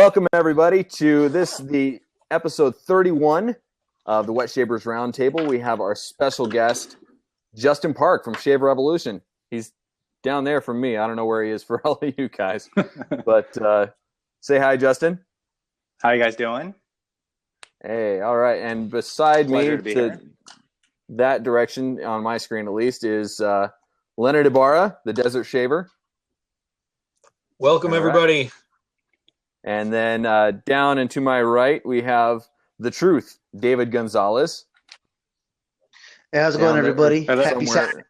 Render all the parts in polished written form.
Welcome, everybody, to the episode 31 of the Wet Shavers Roundtable. We have our special guest, Justin Park from Shave Revolution. He's down there from me. I don't know where he is for all of you guys. But say hi, Justin. How you guys doing? Hey, all right. And beside Pleasure me, to be here. that direction on my screen at least, is Leonard Ibarra, the Desert Shaver. Welcome, All everybody. Right. And then down and to my right, we have the Truth, David Gonzalez. Hey, how's it going, everybody? Happy Saturday.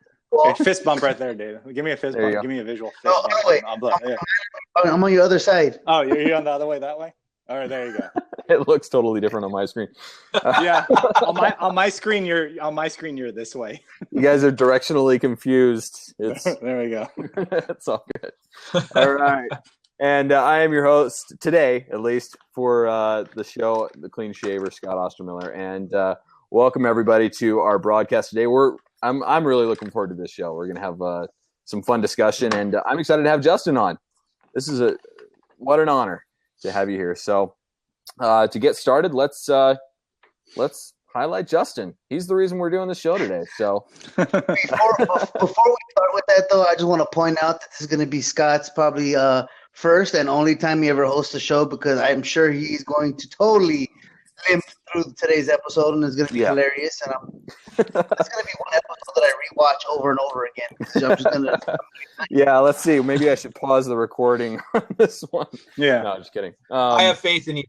Hey, fist bump right there, Dave. Give me a fist bump. Give me a visual fist bump. Wait. Yeah. I'm on your other side. Oh, you're on the other way, that way? All right, there you go. It looks totally different on my screen. Yeah, on my screen you're this way. You guys are directionally confused. There we go. It's all good. All right. And I am your host today, at least, for the show, The Clean Shaver, Scott Ostermiller. And welcome, everybody, to our broadcast today. I'm really looking forward to this show. We're going to have some fun discussion, and I'm excited to have Justin on. This is what an honor to have you here. So to get started, let's highlight Justin. He's the reason we're doing the show today. So before we start with that, though, I just want to point out that this is going to be Scott's probably first and only time he ever hosts a show, because I'm sure he's going to totally limp through today's episode, and it's going to be hilarious. And it's going to be one episode that I rewatch over and over again. So I'm just going to. Yeah, let's see. Maybe I should pause the recording on this one. Yeah. No, just kidding. I have faith in you.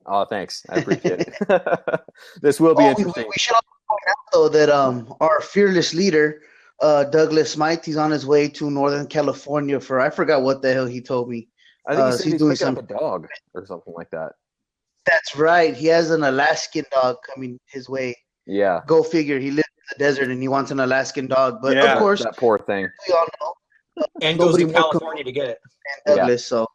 Oh, thanks. I appreciate it. This will be interesting. We should also point out, though, that our fearless leader, Douglas Smythe, he's on his way to Northern California for, I forgot what the hell he told me. I think he said he's doing picking up a dog or something like that. That's right. He has an Alaskan dog coming his way. Yeah. Go figure. He lives in the desert and he wants an Alaskan dog. But Yeah, of course, That poor thing. we all know. And goes Nobody to more California to get it. And Douglas, so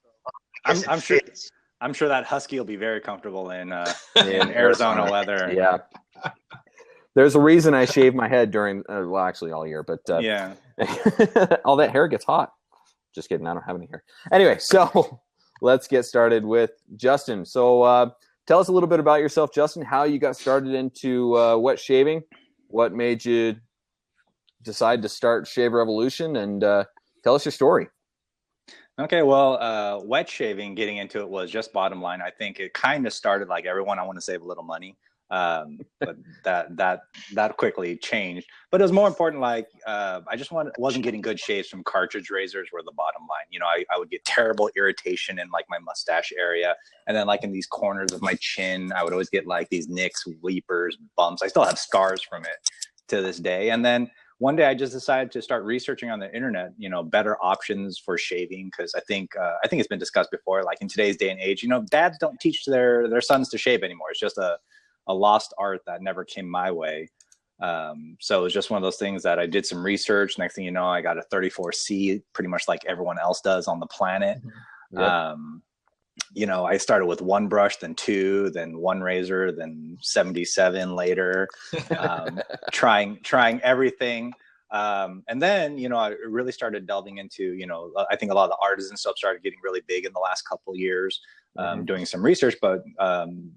I guess I'm it sure. fits. I'm sure that husky will be very comfortable in Arizona weather. Yeah. There's a reason I shave my head during, actually all year, but Yeah. all that hair gets hot. Just kidding. I don't have any hair. Anyway, so let's get started with Justin. So tell us a little bit about yourself, Justin, how you got started into wet shaving, what made you decide to start Shave Revolution, and tell us your story. Okay, well, wet shaving, getting into it was just bottom line. I think it kind of started like everyone. I want to save a little money, but that quickly changed. But it was more important. Like I just wasn't getting good shaves from cartridge razors. Were the bottom line. You know, I would get terrible irritation in like my mustache area, and then like in these corners of my chin, I would always get like these nicks, weepers, bumps. I still have scars from it to this day. And then one day I just decided to start researching on the internet, you know, better options for shaving. Cause I think it's been discussed before, like in today's day and age, you know, dads don't teach their sons to shave anymore. It's just a lost art that never came my way. So it was just one of those things that I did some research. Next thing you know, I got a 34C, pretty much like everyone else does on the planet. Yep. You know, I started with one brush, then two, then one razor, then 77 later, trying everything. And then, you know, I really started delving into, you know, I think a lot of the artisan stuff started getting really big in the last couple of years, doing some research. But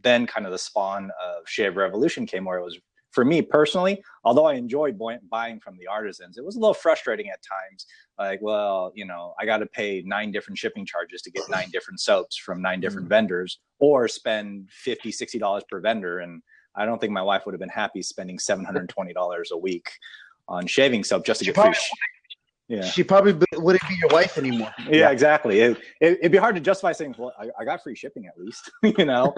then kind of the spawn of Shave Revolution came, where it was, for me personally, although I enjoyed buying from the artisans, it was a little frustrating at times. Like, well, you know, I got to pay 9 different shipping charges to get 9 different soaps from 9 different vendors, or spend $50, $60 per vendor. And I don't think my wife would have been happy spending $720 a week on shaving soap just to get free. Yeah, She probably wouldn't be your wife anymore. Yeah, exactly. It'd be hard to justify saying, well, I got free shipping at least, you know?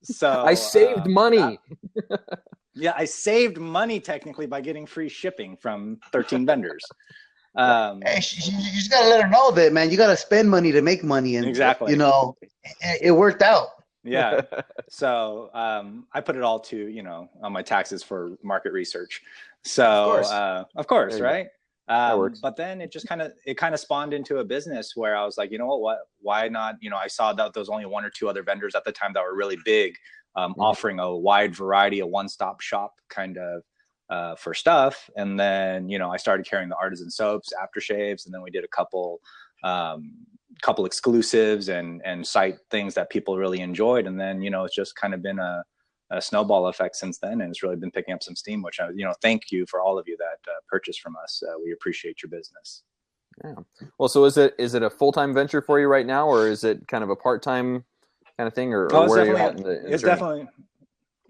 So I saved money. Yeah, I saved money technically by getting free shipping from 13 vendors. Hey, you just gotta let her know that, man. You gotta spend money to make money, and Exactly. you know, it worked out. Yeah. So I put it all to, you know, on my taxes for market research. So of course, There you right? That works. But then it kind of spawned into a business where I was like, you know what, why not? You know, I saw that there was only 1 or 2 other vendors at the time that were really big, offering a wide variety, a one-stop shop kind of for stuff. And then, you know, I started carrying the artisan soaps, aftershaves, and then we did a couple couple exclusives and cite things that people really enjoyed. And then, it's just kind of been a snowball effect since then. And it's really been picking up some steam, which thank you for all of you that purchased from us. We appreciate your business. Yeah. Well, so is it a full-time venture for you right now, or is it kind of a part-time kind of thing, or where are you at in the it's journey? definitely,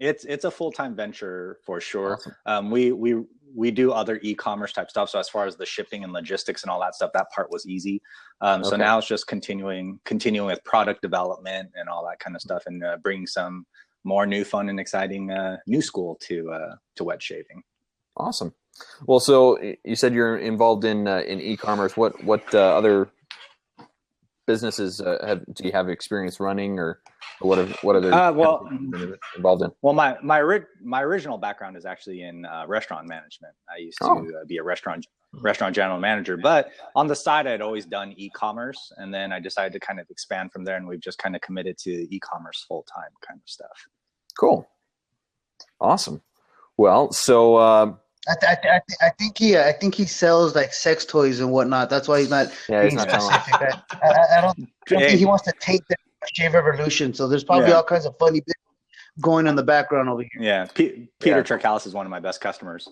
it's a full-time venture for sure. Awesome. We do other e-commerce type stuff. So as far as the shipping and logistics and all that stuff, that part was easy. So now it's just continuing with product development and all that kind of stuff, and bringing some more new fun and exciting new school to wet shaving. Awesome. Well, so you said you're involved in e-commerce. What other businesses do you have experience running, or what are involved in? Well, my original background is actually in restaurant management. I used to be a restaurant general manager, but on the side I'd always done e-commerce, and then I decided to kind of expand from there, and we've just kind of committed to e-commerce full time kind of stuff. Cool. Awesome. Well, so I think he sells like sex toys and whatnot. That's why he's not being specific. I don't think he wants to take the Shave Revolution. So there's probably all kinds of funny bits going on in the background over here. Yeah, Peter Cherkalis is one of my best customers.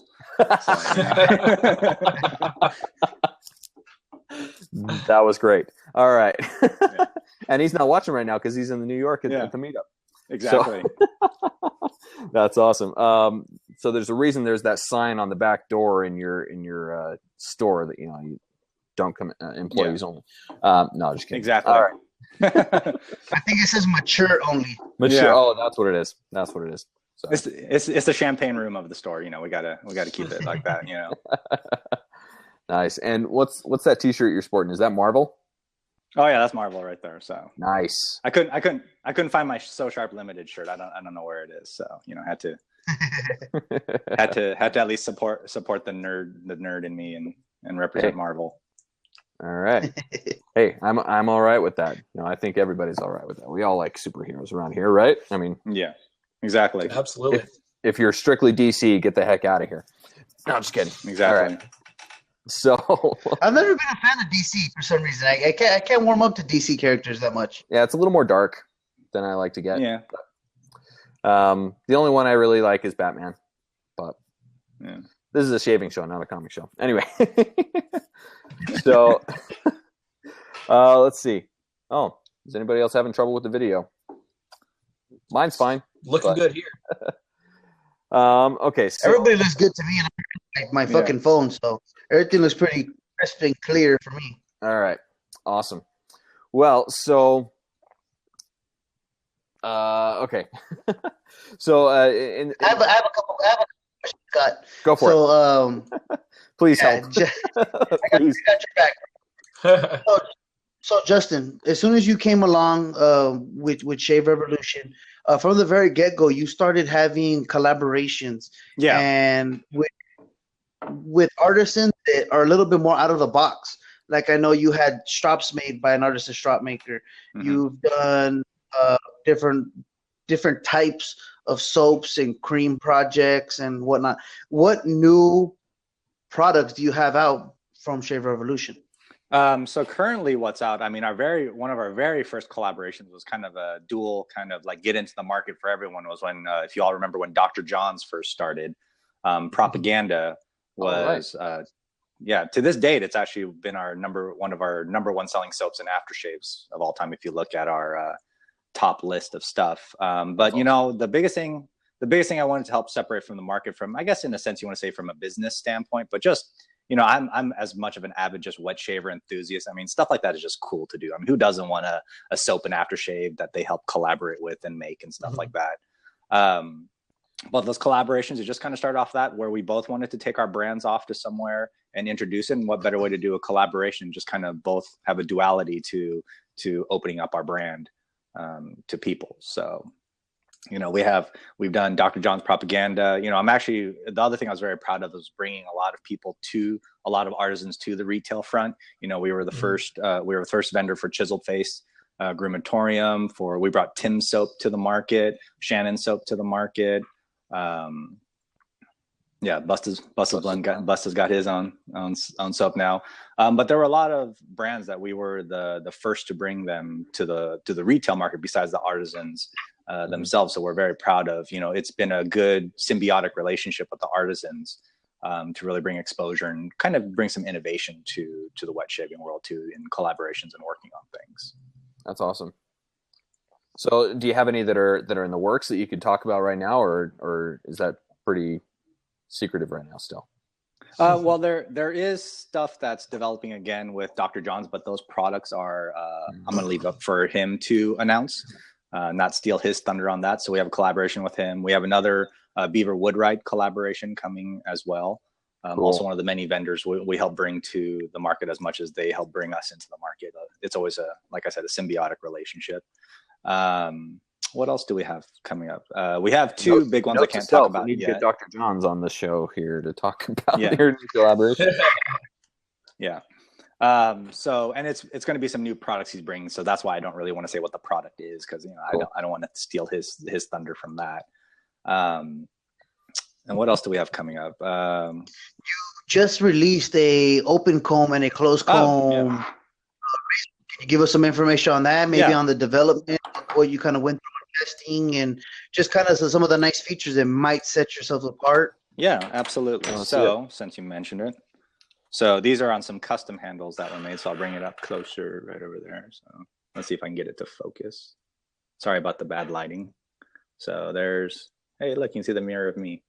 That was great. All right. And he's not watching right now because he's in New York at the meetup. Exactly. So, that's awesome. So there's a reason there's that sign on the back door in your store that you don't come employees only. No, just kidding. Exactly. All right. I think it says mature only. Mature. Yeah. Oh, that's what it is. That's what it is. So. It's the champagne room of the store. We gotta keep it like that. Nice. And what's that T-shirt you're sporting? Is that Marvel? Oh yeah, that's Marvel right there. So nice. I couldn't find my So Sharp Limited shirt. I don't know where it is. So had to at least support the nerd in me and represent Marvel. All right. Hey, I'm all right with that. I think everybody's all right with that. We all like superheroes around here, right? I mean, yeah, exactly. Absolutely. If you're strictly DC, get the heck out of here. No, I'm just kidding. Exactly. All right. So I've never been a fan of DC for some reason. I can't warm up to DC characters that much. Yeah, it's a little more dark than I like to get. Yeah. The only one I really like is Batman, but this is a shaving show, not a comic show. Anyway, so let's see. Oh, is anybody else having trouble with the video? Mine's fine. Looking good here. Okay. So, everybody looks good to me, and my fucking phone, so everything looks pretty crisp and clear for me. All right. Awesome. Well, so okay. So I have a couple questions, Scott. Go for it. Please help. I got your back. So Justin, as soon as you came along with Shave Revolution, from the very get-go, you started having collaborations. Yeah. And with artisans that are a little bit more out of the box. Like I know you had strops made by an artisan strop maker. Mm-hmm. You've done different types of soaps and cream projects and whatnot. What new products do you have out from Shave Revolution? So currently what's out, I mean, one of our very first collaborations was kind of a dual kind of like get into the market for everyone was when, if you all remember when Dr. John's first started, Propaganda was, to this date, it's actually been one of our number one selling soaps and aftershaves of all time. If you look at our top list of stuff. But the biggest thing I wanted to help separate from the market from, I guess in a sense you want to say from a business standpoint, but just, I'm as much of an avid just wet shaver enthusiast. I mean, stuff like that is just cool to do. I mean, who doesn't want a soap and aftershave that they help collaborate with and make and stuff like that. But those collaborations, it just kind of started off that where we both wanted to take our brands off to somewhere and introduce it. And what better way to do a collaboration, just kind of both have a duality to opening up our brand to people. So, we've done Dr. John's Propaganda. I'm actually, the other thing I was very proud of was bringing a lot of artisans to the retail front. We were the first vendor for Chiseled Face Gromatorium. We brought Tim's soap to the market, Shannon's soap to the market. Yeah, Busta's got his own soap now. But there were a lot of brands that we were the first to bring them to the retail market besides the artisans themselves. So we're very proud of, it's been a good symbiotic relationship with the artisans to really bring exposure and kind of bring some innovation to the wet shaving world too, in collaborations and working on things. That's awesome. So do you have any that are in the works that you could talk about right now, or is that pretty secretive right now still? Well, there is stuff that's developing again with Dr. John's, but those products are I'm going to leave up for him to announce, not steal his thunder on that. So we have a collaboration with him. We have another Beaver Woodride collaboration coming as well. Cool. Also one of the many vendors we help bring to the market as much as they help bring us into the market. It's always like I said, a symbiotic relationship. What else do we have coming up? We have two big ones I can't talk about. We need yet. to get Dr. John's on the show here to talk about their new collaboration. Yeah. So, and it's going to be some new products he's bringing. So that's why I don't really want to say what the product is, because cool. I don't want to steal his thunder from that. And what else do we have coming up? You just released a open comb and a closed comb. Yeah. Can you give us some information on that? Maybe on the development, what you kind of went through testing, and just kind of some of the nice features that might set yourselves apart. Yeah, absolutely. So since you mentioned it, so these are on some custom handles that were made. So I'll bring it up closer right over there. So let's see if I can get it to focus. Sorry about the bad lighting. So hey, look, you can see the mirror of me.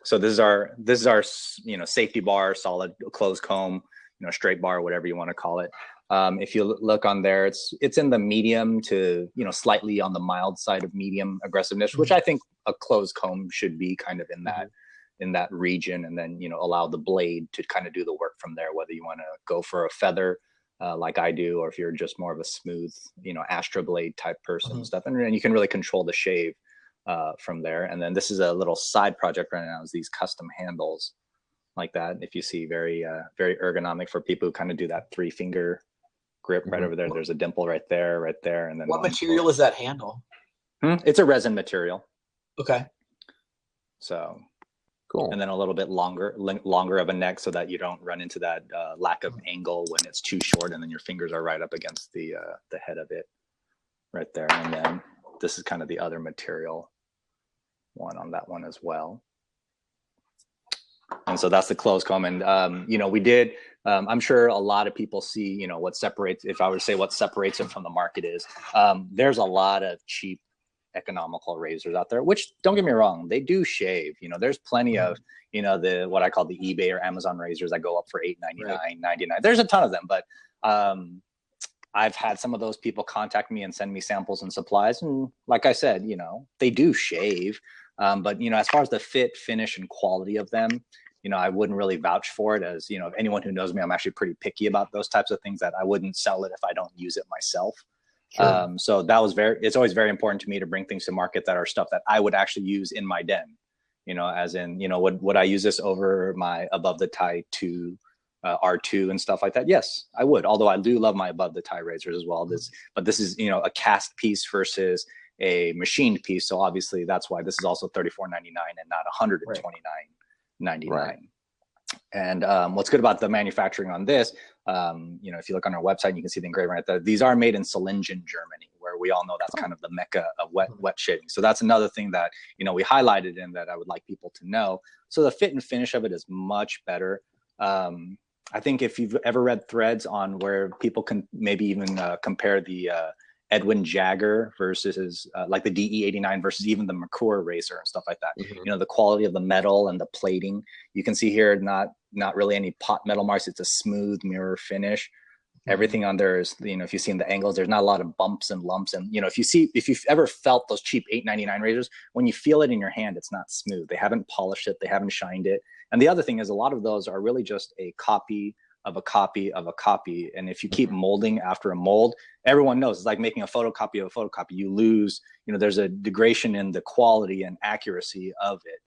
So this is our safety bar, solid closed comb, straight bar, whatever you want to call it. If you look on there, it's in the medium to slightly on the mild side of medium aggressiveness, which I think a closed comb should be kind of in that region, and then allow the blade to kind of do the work from there, whether you want to go for a feather like I do, or if you're just more of a smooth Astra blade type person and stuff, and then you can really control the shave from there. And then this is a little side project right now, is these custom handles like that. If you see, very ergonomic for people who kind of do that 3-finger grip right over there. There's a dimple right there, and then what material is that handle? It's a resin material. Okay. So cool. And then a little bit longer of a neck, so that you don't run into that lack of angle when it's too short, and then your fingers are right up against the head of it right there. And then this is kind of the other material one on that one as well. And so that's the closed comb. And, we did, I'm sure a lot of people see, what separates, if I were to say what separates it from the market is, there's a lot of cheap economical razors out there, which, don't get me wrong, they do shave. There's plenty of, what I call the eBay or Amazon razors that go up for $8.99, $9.99. There's a ton of them, but I've had some of those people contact me and send me samples and supplies. And like I said, they do shave. But, as far as the fit, finish, and quality of them, I wouldn't really vouch for it, as, anyone who knows me, I'm actually pretty picky about those types of things, that I wouldn't sell it if I don't use it myself. Sure. So that was it's always very important to me to bring things to market that are stuff that I would actually use in my den, as in, would I use this over my above the tie R2 and stuff like that? Yes, I would. Although I do love my above the tie razors as well. But this is, a cast piece versus a machined piece. So obviously that's why this is also $34.99 and not $129.99. Right. And what's good about the manufacturing on this, if you look on our website, you can see the engraving right there. These are made in Solingen, Germany, where we all know that's kind of the mecca of wet shaving. So that's another thing that, we highlighted in that I would like people to know. So the fit and finish of it is much better. I think if you've ever read threads on where people can maybe even compare the Edwin Jagger versus like the DE89 versus even the Merkur razor and stuff like that. The quality of the metal and the plating. You can see here, not really any pot metal marks. It's a smooth mirror finish. Everything on there is, if you see in the angles, there's not a lot of bumps and lumps. And, if you've ever felt those cheap $8.99 razors, when you feel it in your hand, it's not smooth. They haven't polished it. They haven't shined it. And the other thing is, a lot of those are really just a copy of a copy of a copy. And if you keep molding after a mold, everyone knows it's like making a photocopy of a photocopy. You lose, there's a degradation in the quality and accuracy of it.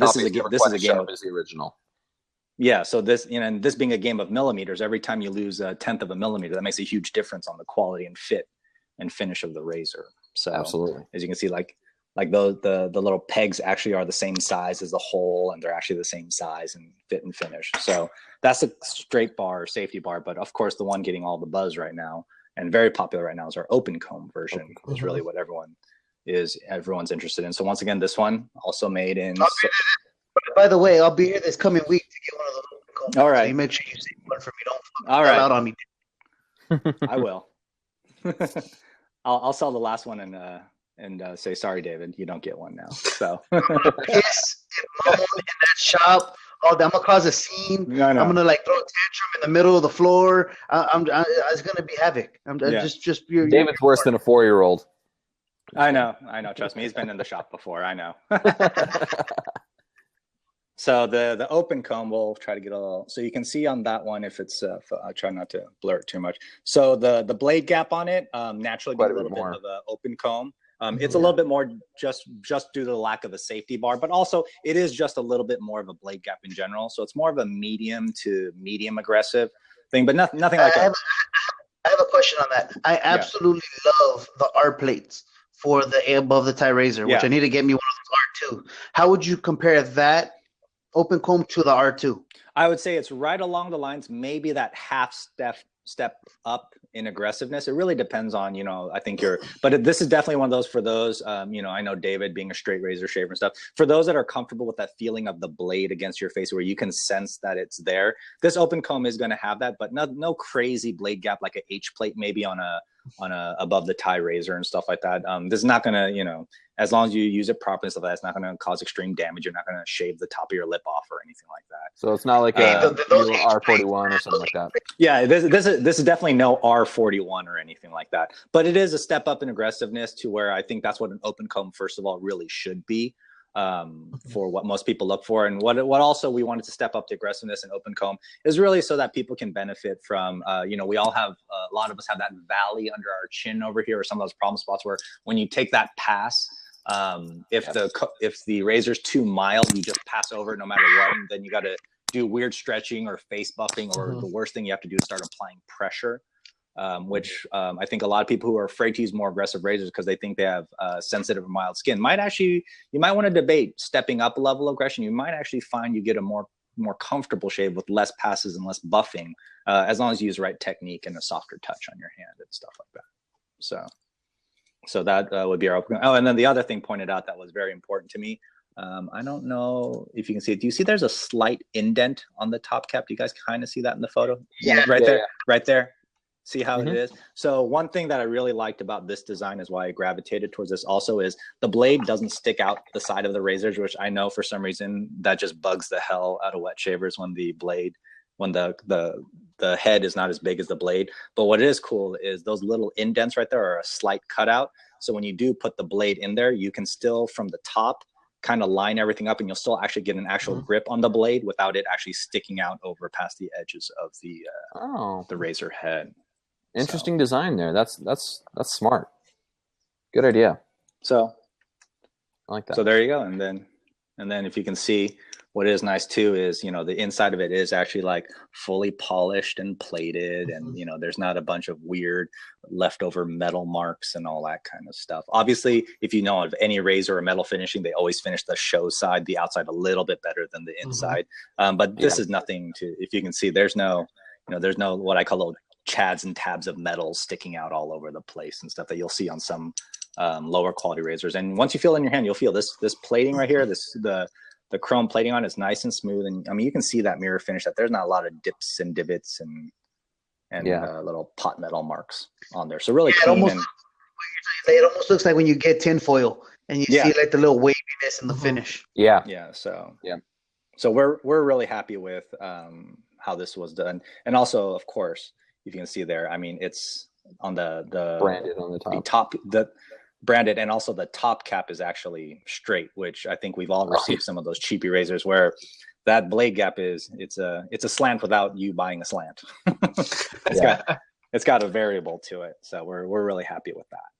This is a game of the original. Yeah. So this, and this being a game of millimeters, every time you lose 1/10 of a millimeter, that makes a huge difference on the quality and fit and finish of the razor. So absolutely, as you can see, like like the little pegs actually are the same size as the hole, and they're actually the same size and fit and finish. So that's a straight bar, safety bar. But of course, the one getting all the buzz right now and very popular right now is our open comb version. Is really what everyone's interested in. So once again, this one also made in. By the way, I'll be here this coming week to get one of those open combs. All right. So you make sure you save one for me. Don't All right. out on me. I will. I'll sell the last one and say sorry, David. You don't get one now. So piss and moan in that shop. Oh, I'm gonna cause a scene. No, I'm gonna like throw a tantrum in the middle of the floor. It's gonna be havoc. Just David's worse than a 4-year-old. I know. Trust me, he's been in the shop before. I know. So the open comb, we'll try to get a little, so you can see on that one if it's, I try not to blur it too much. So the blade gap on it, naturally being a little bit of an open comb. It's a little bit more just due to the lack of a safety bar, but also it is just a little bit more of a blade gap in general. So it's more of a medium to medium aggressive thing, but nothing like that. I have a question on that. I absolutely love the R plates for the above the tie razor, which I need to get me one of those R2. How would you compare that open comb to the R2? I would say it's right along the lines, maybe that half step up in aggressiveness. It really depends on, I think but this is definitely one of those for those, I know David being a straight razor shaver and stuff, for those that are comfortable with that feeling of the blade against your face where you can sense that it's there. This open comb is going to have that, but no crazy blade gap like a H plate maybe on a above the tie razor and stuff like that. This is not going to, as long as you use it properly, stuff like that, it's not going to cause extreme damage. You're not going to shave the top of your lip off or anything like that. So it's not like a R41 or something like that. Yeah, this is definitely no R41 or anything like that. But it is a step up in aggressiveness to where I think that's what an open comb, first of all, really should be. For what most people look for, and what also we wanted to step up the aggressiveness and open comb is really so that people can benefit from we all have a lot of us have that valley under our chin over here, or some of those problem spots where when you take that pass, if the razor's too mild, you just pass over it no matter what, and then you got to do weird stretching or face buffing, or the worst thing you have to do is start applying pressure. Which I think a lot of people who are afraid to use more aggressive razors because they think they have sensitive or mild skin you might want to debate stepping up a level of aggression. You might actually find you get a more comfortable shave with less passes and less buffing, as long as you use the right technique and a softer touch on your hand and stuff like that. So that would be our open. Oh, and then the other thing pointed out that was very important to me. I don't know if you can see it. Do you see there's a slight indent on the top cap? Do you guys kind of see that in the photo? Yeah, right there. See how it is? So one thing that I really liked about this design is why I gravitated towards this also is the blade doesn't stick out the side of the razors, which I know for some reason that just bugs the hell out of wet shavers when the head is not as big as the blade. But what is cool is those little indents right there are a slight cutout. So when you do put the blade in there, you can still from the top kind of line everything up, and you'll still actually get an actual grip on the blade without it actually sticking out over past the edges of the razor head. Interesting design there. That's smart. Good idea. So I like that. So there you go. And then if you can see, what is nice too is, the inside of it is actually like fully polished and plated, and there's not a bunch of weird leftover metal marks and all that kind of stuff. Obviously, if you know of any razor or metal finishing, they always finish the show side, the outside a little bit better than the inside. But this is nothing to, if you can see, there's no what I call little chads and tabs of metal sticking out all over the place and stuff that you'll see on some lower quality razors. And once you feel it in your hand, you'll feel this plating right here, the chrome plating on it's nice and smooth. And I mean, you can see that mirror finish, that there's not a lot of dips and divots and little pot metal marks on there. So really clean. It almost looks like when you get tinfoil and you see like the little waviness in the finish. So we're really happy with how this was done. And also, of course, if you can see there, I mean, it's on the branded on the top. The branded, and also the top cap is actually straight, which I think we've all received some of those cheapy razors where that blade gap it's a slant without you buying a slant. It's got a variable to it. So we're really happy with that.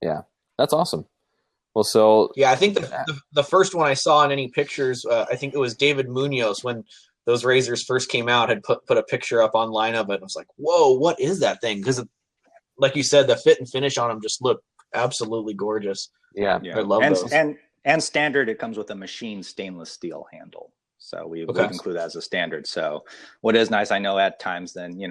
Yeah, that's awesome. Well, so I think the first one I saw in any pictures, I think it was David Munoz when those razors first came out, had put a picture up online of it. And I was like, whoa, what is that thing? Because like you said, the fit and finish on them just look absolutely gorgeous. Yeah. Yeah. I love those. And standard, it comes with a machined stainless steel handle. So we include that as a standard. So what is nice, I know at times then,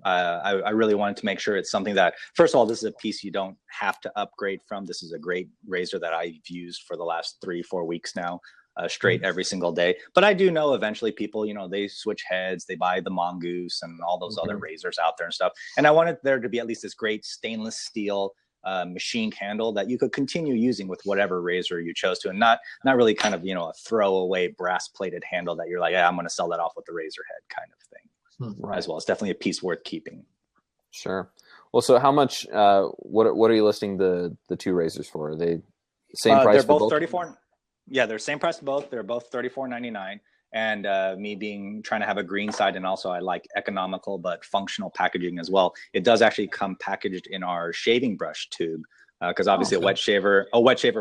I really wanted to make sure it's something that, first of all, this is a piece you don't have to upgrade from. This is a great razor that I've used for the last 3-4 weeks now, straight every single day. But I do know eventually people, they switch heads, they buy the Mongoose and all those other razors out there and stuff. And I wanted there to be at least this great stainless steel machined handle that you could continue using with whatever razor you chose to, and not really kind of a throwaway brass plated handle that you're like, I'm going to sell that off with the razor head kind of thing. Right. As well. It's definitely a piece worth keeping. Sure. Well, so how much? What are you listing the two razors for? Are they same price? They're both $34. Yeah, they're same price both. They're both $34.99. And me trying to have a green side, and also I like economical but functional packaging as well. It does actually come packaged in our shaving brush tube, because obviously a wet shaver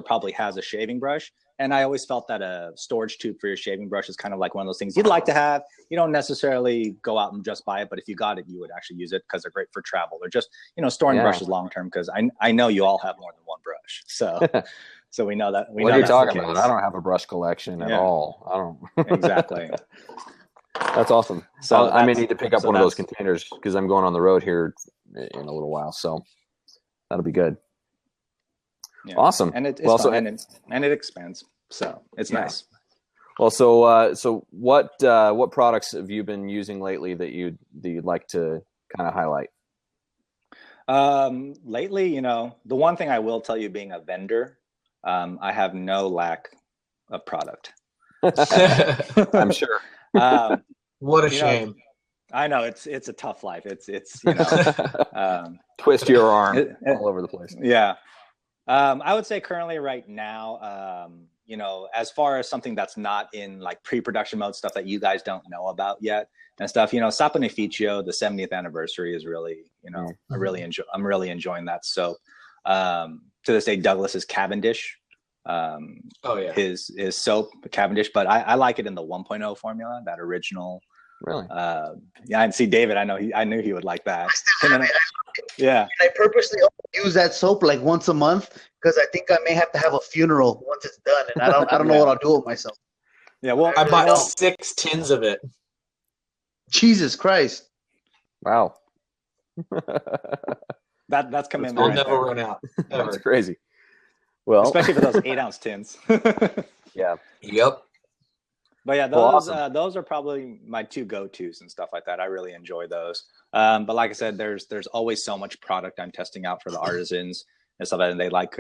probably has a shaving brush. And I always felt that a storage tube for your shaving brush is kind of like one of those things you'd like to have. You don't necessarily go out and just buy it, but if you got it, you would actually use it because they're great for travel or just storing brushes long term. Because I know you all have more than one brush, so. So we know that. What are you talking about? I don't have a brush collection at all. I don't. Exactly. That's awesome. So I may need to pick up one of those containers because I'm going on the road here in a little while. So that'll be good. Yeah. Awesome. And it expands. So it's nice. Well, so what products have you been using lately that you'd like to kind of highlight? Lately, the one thing I will tell you, being a vendor, I have no lack of product. I'm sure. What a shame. I know it's a tough life. It's twist your arm all over the place. Yeah. I would say currently right now, as far as something that's not in like pre-production mode, stuff that you guys don't know about yet and stuff, Saponificio, the 70th anniversary is really, I'm really enjoying that soap. To this day, Douglas's Cavendish, his soap Cavendish, but I like it in the 1.0 formula, that original. Really? And see, David, I knew he would like that. I purposely use that soap like once a month because I think I may have to have a funeral once it's done, and I don't know what I'll do with myself. Yeah, well, I bought 6 tins of it. Jesus Christ! Wow. That's commitment. I'll never run out. Ever. That's crazy. Well, especially for those 8-ounce tins. Yeah. Yep. But yeah, those are probably my 2 go-tos and stuff like that. I really enjoy those. But like I said, there's always so much product I'm testing out for the artisans and stuff, and they like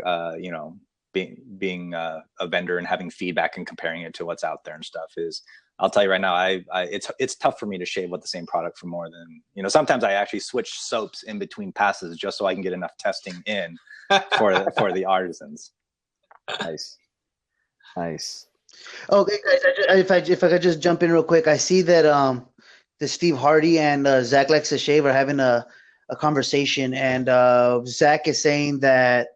being a vendor and having feedback and comparing it to what's out there and stuff. I'll tell you right now, it's tough for me to shave with the same product for more than, sometimes I actually switch soaps in between passes just so I can get enough testing in for the artisans. Nice. Okay, guys, if I could just jump in real quick, I see that the Steve Hardy and Zach likes to shave are having a conversation, and Zach is saying that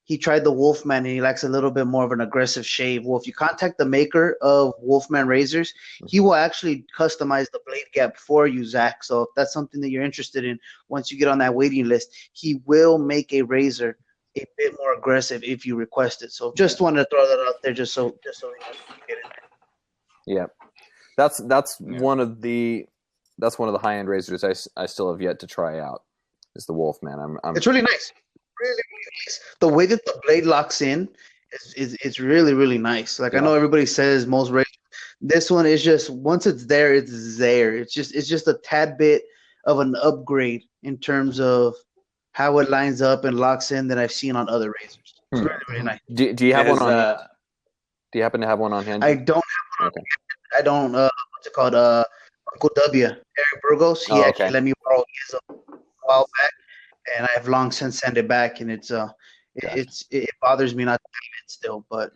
he tried the Wolfman and he likes a little bit more of an aggressive shave. Well, if you contact the maker of Wolfman razors, he will actually customize the blade gap for you, Zach. So if that's something that you're interested in, once you get on that waiting list, he will make a razor a bit more aggressive if you request it. So just wanted to throw that out there, just so you get it. Yeah, that's one of the high end razors I still have yet to try out. Is the Wolfman? It's really nice. Really, really nice. The way that the blade locks in is really, really nice. Like, I know everybody says most razors. This one is just, once it's there, it's there. It's just a tad bit of an upgrade in terms of how it lines up and locks in that I've seen on other razors. It's really, really nice. Do you have one on? Do you happen to have one on hand? I don't have one on hand. I don't. What's it called? Uncle W, Eric Burgos. He actually let me borrow his a while back, and I've long since sent it back, and it bothers me not to have it still, but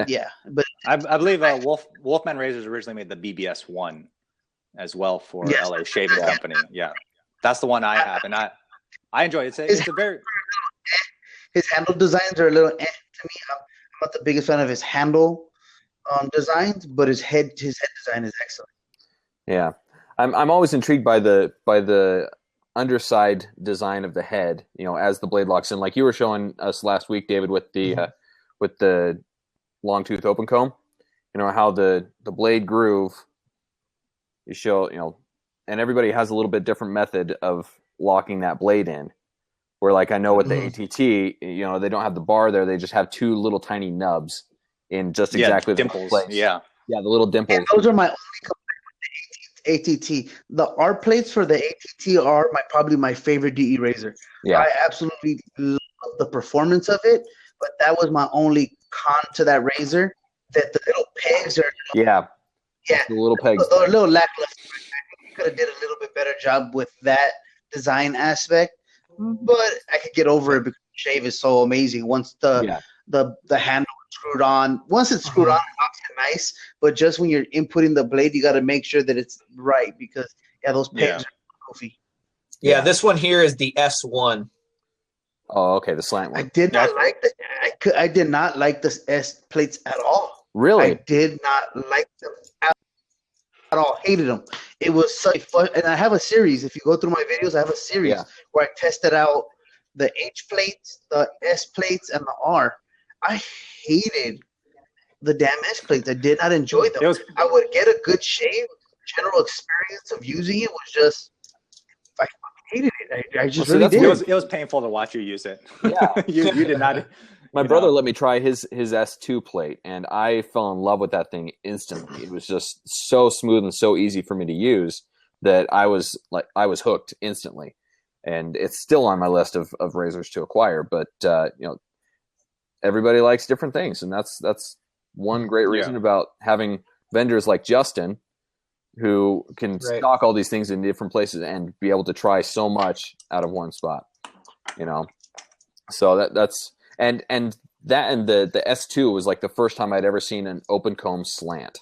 yeah. But I believe Wolfman razors originally made the BBS 1 as well for LA Shaving Company. Yeah, that's the one I have, and I enjoy it. It's a very his handle designs are a little to me. I'm not the biggest fan of his handle designs, but his head design is excellent. Yeah, I'm always intrigued by the underside design of the head. As the blade locks in, like you were showing us last week, David, with the with the long tooth open comb, how the blade groove, you show, and everybody has a little bit different method of locking that blade in. Where, like, I know with the ATT, they don't have the bar there; they just have two little tiny nubs in just exactly the dimples. place. Yeah, the little dimples. And those are my only complaints with the ATT. The R plates for the ATT are probably my favorite DE razor. Yeah, I absolutely love the performance of it, but that was my only con to that razor. That the little pegs are. Yeah, the little pegs. They're a little lackluster. I think you could have did a little bit better job with that design aspect. But I could get over it because the shave is so amazing. Once the handle is screwed on, once it's screwed on, it looks nice. But just when you're inputting the blade, you got to make sure that it's right because those pegs are goofy. Yeah, this one here is the S1. Oh, okay, the slant one. I did not like the. I did not like the S plates at all. Really? I did not like them at all. Hated them. It was such fun, and I have a series. If you go through my videos, I have a series where I tested out the H plates, the S plates, and the R. I hated the damn S plates. I did not enjoy them. I would get a good shave. General experience of using it was just, I hated it. I just really did. It was painful to watch you use it. Yeah, you did not. My brother let me try his S2 plate, and I fell in love with that thing instantly. It was just so smooth and so easy for me to use that I was hooked instantly. And it's still on my list of razors to acquire. But everybody likes different things, and that's one great reason about having vendors like Justin, who can stock all these things in different places and be able to try so much out of one spot. So that's. And the S2 was like the first time I'd ever seen an open comb slant,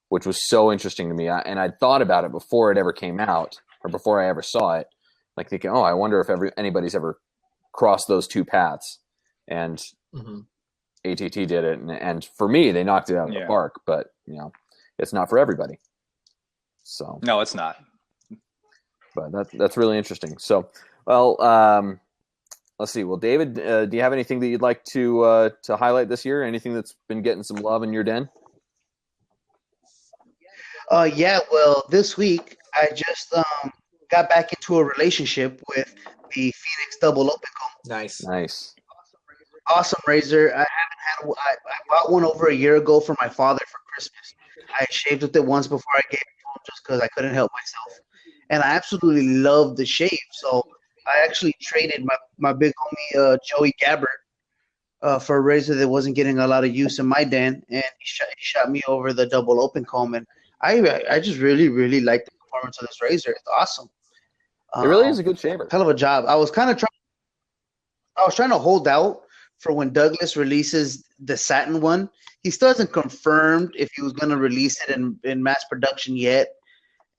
which was so interesting to me. And I'd thought about it before it ever came out, or before I ever saw it, like thinking, I wonder if anybody's ever crossed those two paths. And ATT did it, and for me, they knocked it out of the park. But it's not for everybody. So no, it's not. But that's really interesting. So, well. Let's see. Well, David, do you have anything that you'd like to highlight this year? Anything that's been getting some love in your den? Yeah. Well, this week I just got back into a relationship with the Phoenix Double Open Comb. Nice. Awesome razor. I bought one over a year ago for my father for Christmas. I shaved with it once before I gave it to him just because I couldn't help myself, and I absolutely loved the shave. So I actually traded my big homie Joey Gabbert for a razor that wasn't getting a lot of use in my den, and he shot me over the double open comb, and I just really, really like the performance of this razor. It's awesome. It really is a good shaver. Hell of a job. I was trying to hold out for when Douglas releases the satin one. He still hasn't confirmed if he was going to release it in mass production yet.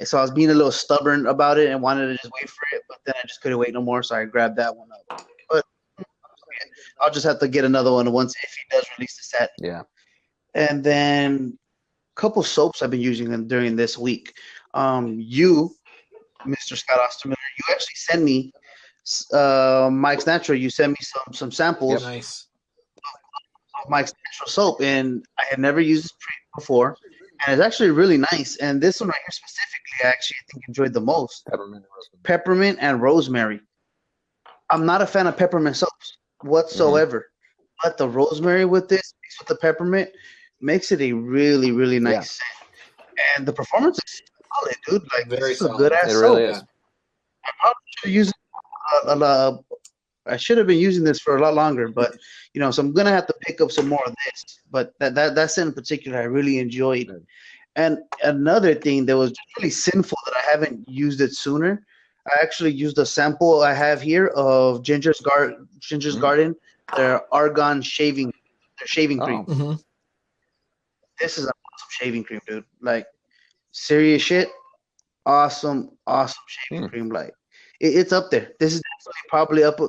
So I was being a little stubborn about it and wanted to just wait for it, but then I just couldn't wait no more, so I grabbed that one up. But I'll just have to get another one once if he does release the set. Yeah. And then a couple soaps I've been using during this week. You, Mr. Scott Ostermiller, you actually sent me Mike's Natural. You sent me some samples. Nice. Of Mike's Natural soap, and I had never used this before. And it's actually really nice. And this one right here specifically, I think enjoyed the most. Peppermint and rosemary. I'm not a fan of peppermint soaps whatsoever. But the rosemary with this, mixed with the peppermint, makes it a really, really nice scent. And the performance is solid, dude. Like, very this is a good-ass soap. Really is. I probably should have used it I should have been using this for a lot longer, but so I'm gonna have to pick up some more of this. But that scent in particular, I really enjoyed. And another thing that was really sinful that I haven't used it sooner, I actually used a sample I have here of Ginger's Garden, their argan shaving cream. Mm-hmm. This is an awesome shaving cream, dude. Like, serious shit. Awesome shaving cream. Like, it's up there. This is probably up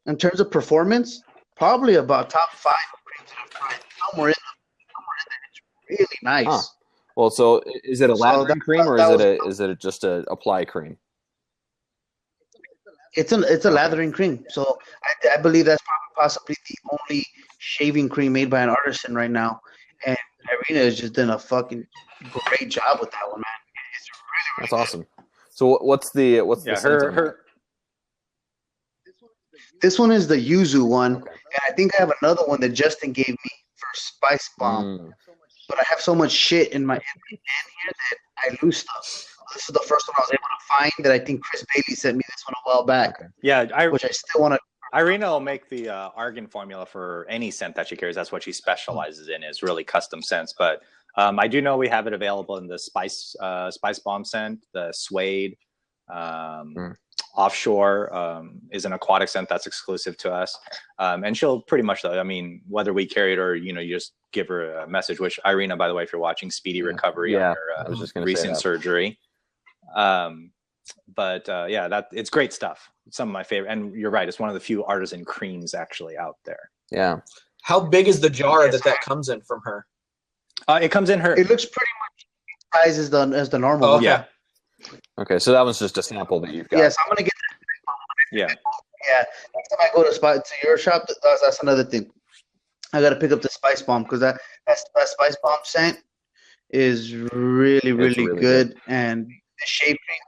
in terms of performance, probably about top 5 creams that I've tried. Somewhere in there. It's really nice. Huh. Well, so is it a lathering cream or is it just a apply cream? It's a lathering cream. So I believe that's probably possibly the only shaving cream made by an artisan right now, and Irina has just done a fucking great job with that one, man. It's really, That's awesome. So what's the scent on that? This one is the yuzu one, and I think I have another one that Justin gave me for Spice Bomb. But I have so much shit in my hand here that I lose stuff. This is the first one I was able to find that I think Chris Bailey sent me this one a while back. Okay. Yeah, which I still want to. Irina will make the argan formula for any scent that she carries. That's what she specializes in, is really custom scents. But I do know we have it available in the spice bomb scent, the suede, offshore is an aquatic scent that's exclusive to us. And she'll pretty much, though, I mean, whether we carry it or, you just give her a message, which Irina, by the way, if you're watching, speedy recovery on her recent surgery. But it's great stuff. Some of my favorite, and you're right, it's one of the few artisan creams actually out there. Yeah. How big is the jar that comes in from her? It comes in her. It looks pretty much size as the normal one. Yeah. Okay, so that one's just a sample that you've got. Yes, I'm gonna get that. Yeah. Yeah. Next time I go to your shop, that's another thing. I gotta pick up the Spice Bomb because that Spice Bomb scent is really, really good. And the shave cream,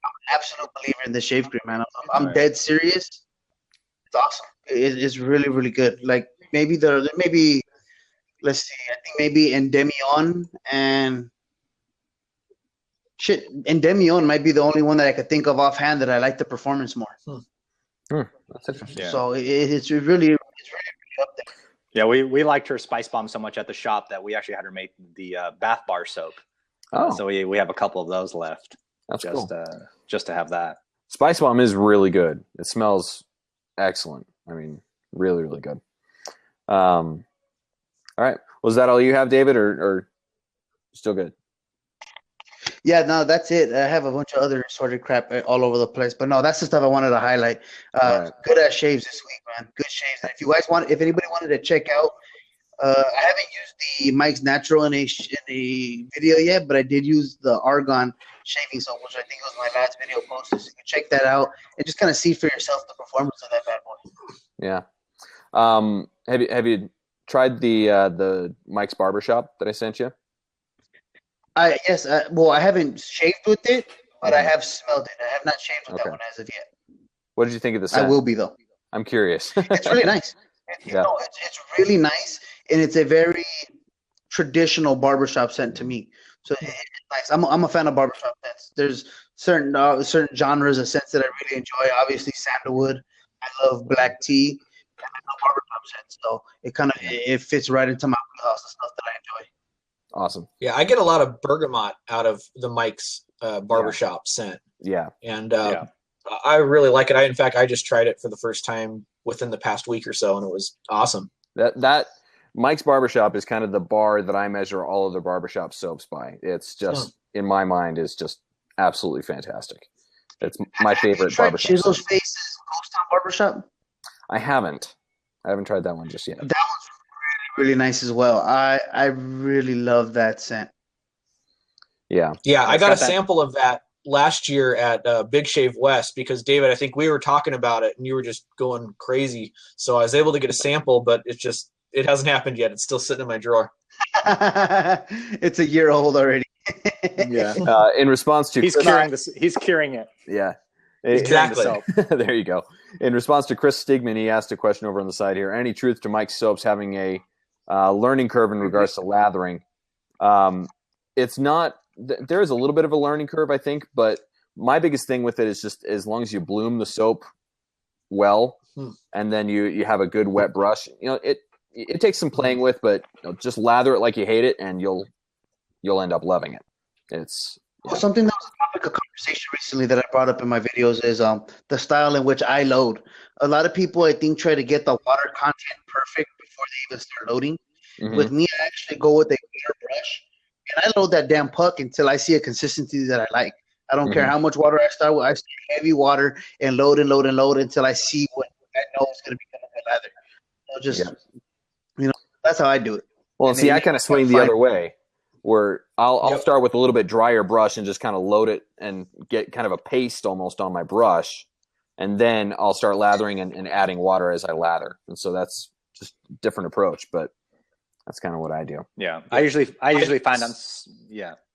I'm an absolute believer in the shave cream, man. I'm dead serious. It's awesome. It's really, really good. Like maybe let's see, I think maybe Endemion and Endemion might be the only one that I could think of offhand that I like the performance more. That's interesting. Yeah. So it's really up there. Yeah, we liked her Spice Bomb so much at the shop that we actually had her make the bath bar soap. So we have a couple of those left. That's cool. Just to have that. Spice Bomb is really good. It smells excellent. I mean, really, really good. All right. Was that all you have, David, or still good? Yeah, no, that's it. I have a bunch of other assorted crap all over the place, but no, that's the stuff I wanted to highlight. Good ass shaves this week, man. Good shaves. And if anybody wanted to check out, I haven't used the Mike's Natural in a video yet, but I did use the Argan shaving soap, which I think was my last video posted. So you can check that out and just kind of see for yourself the performance of that bad boy. Yeah. Have you tried the Mike's Barbershop that I sent you? Yes. Well, I haven't shaved with it, but I have smelled it. I have not shaved with that one as of yet. What did you think of the scent? I will be, though. I'm curious. It's really nice. It's really nice, and it's a very traditional barbershop scent to me. So it's nice. I'm a fan of barbershop scents. There's certain genres of scents that I really enjoy. Obviously, sandalwood. I love black tea. And I love barbershop scents. So it fits right into my wheelhouse, the stuff that I enjoy. Awesome. Yeah, I get a lot of bergamot out of the Mike's barbershop scent. Yeah. And I really like it. In fact, I just tried it for the first time within the past week or so, and it was awesome. That Mike's Barbershop is kind of the bar that I measure all of the barbershop soaps by. It's just, in my mind, is just absolutely fantastic. It's my favorite barbershop. Chisel's Faces Ghost Town Barbershop? I haven't tried that one just yet. That one's really, really nice as well. I really love that scent. Yeah. Yeah, I got a sample of that last year at Big Shave West because, David, I think we were talking about it and you were just going crazy. So I was able to get a sample, but it hasn't happened yet. It's still sitting in my drawer. It's a year old already. Yeah. In response to he's curing it. Yeah. Exactly. There you go. In response to Chris Stigman, he asked a question over on the side here. Any truth to Mike's soaps having a learning curve in regards to lathering? It's not. There is a little bit of a learning curve, I think, but my biggest thing with it is just as long as you bloom the soap well, and then you have a good wet brush. It takes some playing with, but just lather it like you hate it, and you'll end up loving it. It's something that was a topic of conversation recently that I brought up in my videos is the style in which I load. A lot of people, I think, try to get the water content perfect before they even start loading. Mm-hmm. With me, I actually go with a clear brush, and I load that damn puck until I see a consistency that I like. I don't care how much water I start with. I start heavy water and load until I see what I know is going to become a good lather. That's how I do it. Well, and see, I kind of swing the other way, where I'll start with a little bit drier brush and just kind of load it and get kind of a paste almost on my brush, and then I'll start lathering and adding water as I lather. And so that's just a different approach, but that's kind of what I do. Yeah. I usually find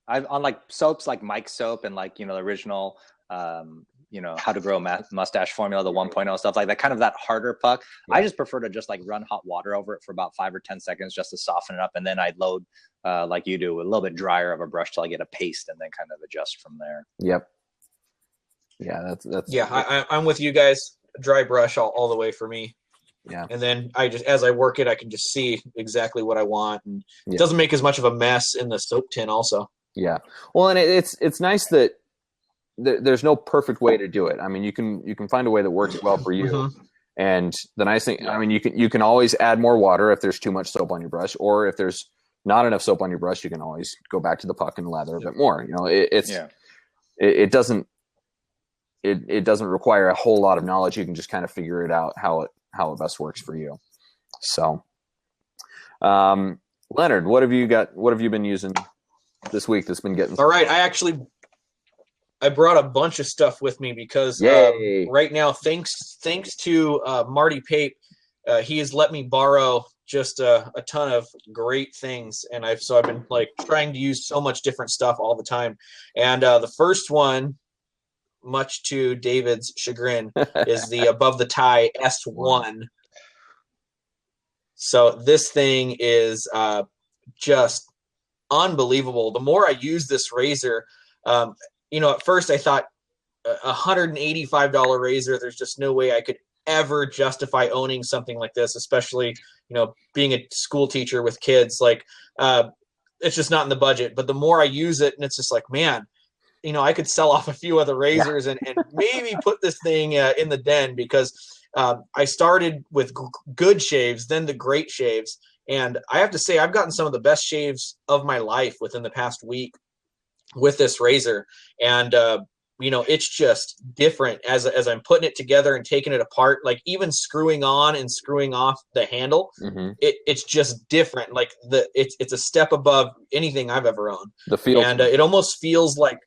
on like soaps like Mike's soap and like, the original, How to Grow Mustache formula, the 1.0 stuff like that, kind of that harder puck. Yeah. I just prefer to just like run hot water over it for about 5 or 10 seconds just to soften it up. And then I load, like you do, a little bit drier of a brush till I get a paste and then kind of adjust from there. Yep. Yeah, that's. Yeah, I'm with you guys. Dry brush all the way for me. Yeah. And then as I work it, I can just see exactly what I want. And it doesn't make as much of a mess in the soap tin also. Yeah. Well, and it's nice that there's no perfect way to do it. I mean, you can find a way that works well for you. Mm-hmm. And the nice thing, I mean, you can always add more water if there's too much soap on your brush, or if there's not enough soap on your brush, you can always go back to the puck and lather a bit more. It doesn't require a whole lot of knowledge. You can just kind of figure it out how it best works for you. So, Leonard, what have you been using this week that's been getting? All right. I brought a bunch of stuff with me because right now, thanks to Marty Pape, he has let me borrow just a ton of great things, and I've been like trying to use so much different stuff all the time. And the first one, much to David's chagrin, is the Above the Tie S1. So this thing is just unbelievable. The more I use this razor, at first I thought $185 razor, there's just no way I could ever justify owning something like this, especially, being a school teacher with kids. Like, it's just not in the budget. But the more I use it, and it's just like, man, I could sell off a few other razors and maybe put this thing in the den, because I started with good shaves, then the great shaves. And I have to say, I've gotten some of the best shaves of my life within the past week with this razor. And, it's just different as I'm putting it together and taking it apart, like even screwing on and screwing off the handle. Mm-hmm. It's just different. Like it's a step above anything I've ever owned. The feel, and it almost feels like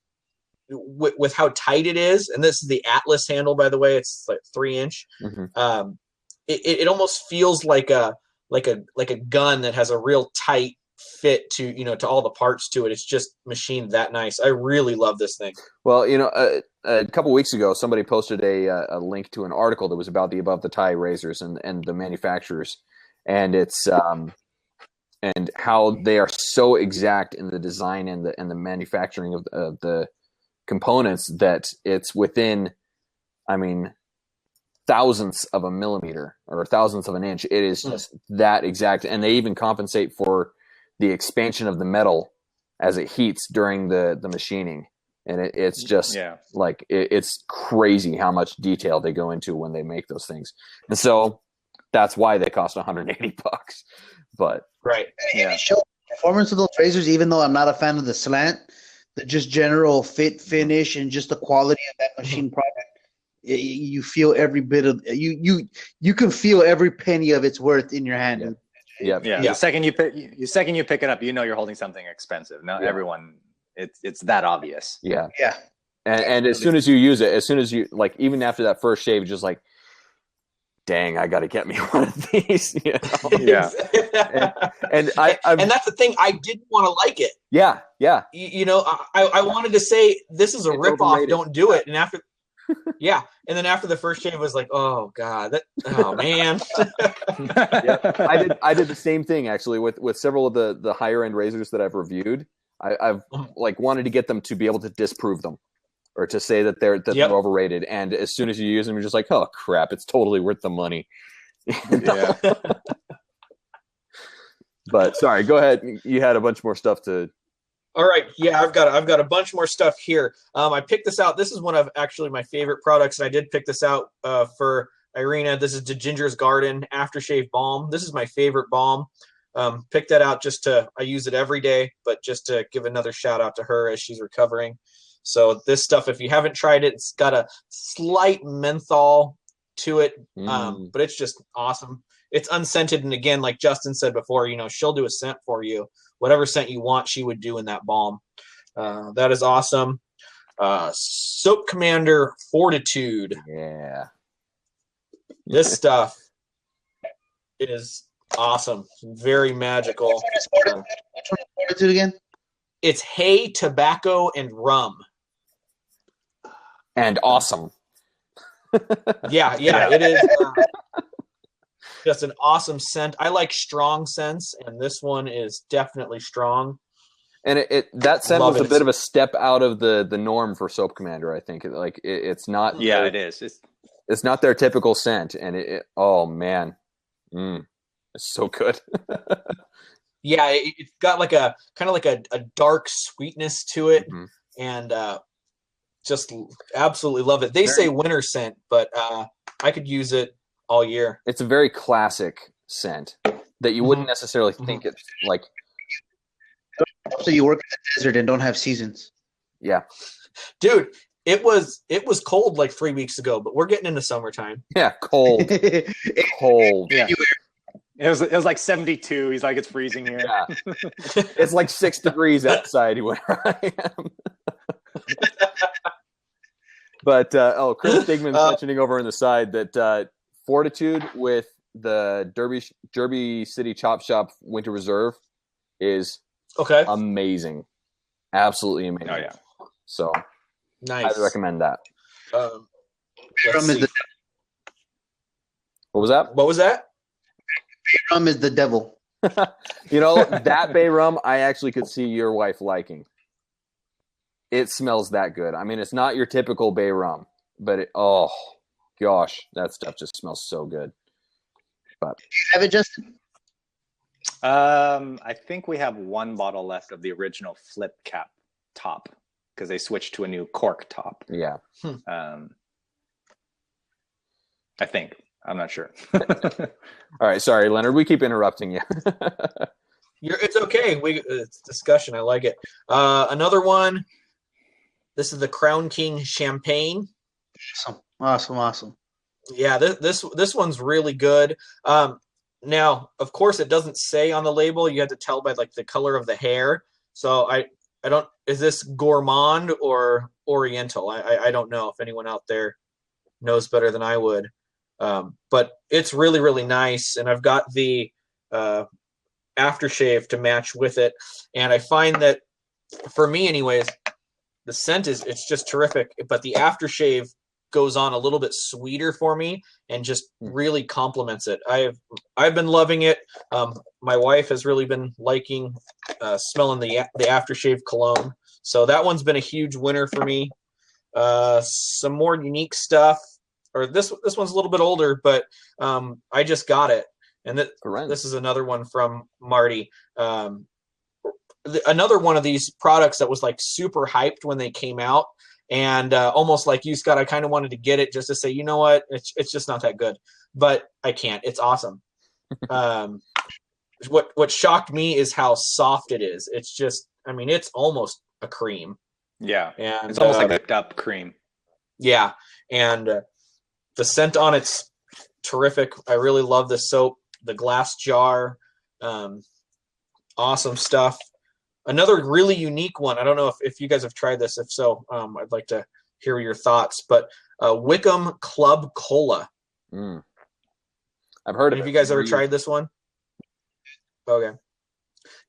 with how tight it is. And this is the Atlas handle, by the way, it's like 3-inch. Mm-hmm. It almost feels like a gun that has a real tight fit to to all the parts to it. It's just machined that nice. I really love this thing. Well, a couple weeks ago, somebody posted a link to an article that was about the Above the Tie razors and the manufacturers, and it's and how they are so exact in the design and the manufacturing of the components that it's within, thousandths of a millimeter or thousandths of an inch. It is just that exact, and they even compensate for the expansion of the metal as it heats during the machining. And it's just like, it's crazy how much detail they go into when they make those things. And so that's why they cost $180. But right. Yeah. It shows the performance of those razors, even though I'm not a fan of the slant, the just general fit, finish, and just the quality of that machine product. You feel every bit of you can feel every penny of its worth in your hand. Yeah. Yeah. The second you pick it up, you're holding something expensive. Now everyone, it's that obvious. Yeah. Yeah. And as soon as you use it, like, even after that first shave, just like, dang, I got to get me one of these. Yeah. and that's the thing. I didn't want to like it. Yeah. Yeah. I wanted to say, this is a ripoff. Don't do it. And after. Yeah, and then after the first shave, was like, oh god, man. Yeah. I did the same thing actually with several of the higher end razors that I've reviewed. I've like wanted to get them to be able to disprove them, or to say that they're overrated. And as soon as you use them, you're just like, oh crap, it's totally worth the money. Yeah. But sorry, go ahead. You had a bunch more stuff to. All right. Yeah, I've got a bunch more stuff here. I picked this out. This is one of actually my favorite products, and I did pick this out for Irina. This is the Ginger's Garden Aftershave Balm. This is my favorite balm. Picked that out I use it every day, but just to give another shout out to her as she's recovering. So this stuff, if you haven't tried it, it's got a slight menthol to it, but it's just awesome. It's unscented, and again, like Justin said before, she'll do a scent for you. Whatever scent you want, she would do in that balm. That is awesome. Soap Commander Fortitude. Yeah. This stuff is awesome. Very magical. Which one is Fortitude again? It's hay, tobacco, and rum. And awesome. Yeah, it is just an awesome scent. I like strong scents, and this one is definitely strong. And that scent Love was it. a bit of a step out of the norm for Soap Commander, I think. It's not. Yeah, it is. It's not their typical scent, and oh man, it's so good. Yeah, it's got like a kind of like a dark sweetness to it, and just absolutely love it. They say winter scent, but I could use it all year. It's a very classic scent that you wouldn't necessarily think it's like. So you work in the desert and don't have seasons. Yeah, Dude, it was cold like 3 weeks ago, but we're getting into summertime. yeah, cold. Yeah. It was like 72. He's like, it's freezing here. Yeah. It's like 6 degrees outside where I am. But Chris Stigman's mentioning over on the side that Fortitude with the Derby City Chop Shop Winter Reserve is amazing. Absolutely amazing. Oh yeah. So Nice. I'd recommend that. Let's see. What was that? What was that? Rum is the devil. That bay rum I actually could see your wife liking. It smells that good. I mean, it's not your typical bay rum, but oh gosh, that stuff just smells so good. But Have it, Justin? I think we have one bottle left of the original flip cap top because they switched to a new cork top. yeah. I think. I'm not sure. All right, sorry, Leonard. We keep interrupting you. It's okay. It's discussion. I like it. Another one. This is the Crown King Champagne. Awesome. Yeah, this one's really good. Now, of course, it doesn't say on the label. You have to tell by like the color of the hair. So I don't. Is this gourmand or oriental? I don't know if anyone out there knows better than I would. But it's really, really nice. And I've got the aftershave to match with it. And I find that for me anyways, the scent it's just terrific, but the aftershave goes on a little bit sweeter for me and just really complements it. I've been loving it. My wife has really been liking smelling the aftershave cologne. So that one's been a huge winner for me. Some more unique stuff. Or this one's a little bit older, but I just got it, and this is another one from Marty. Another one of these products that was like super hyped when they came out, and almost like you, Scott. I kind of wanted to get it just to say, you know what, it's just not that good, but I can't. It's awesome. What shocked me is how soft it is. It's just, I mean, it's almost a cream. Yeah, and it's almost like whipped up cream. Yeah, and the scent on it's terrific. I really love the soap, the glass jar. Awesome stuff. Another really unique one. I don't know if you guys have tried this. If so, I'd like to hear your thoughts. But Wickham Club Cola. I've heard of it. Have you guys ever tried this one? Okay.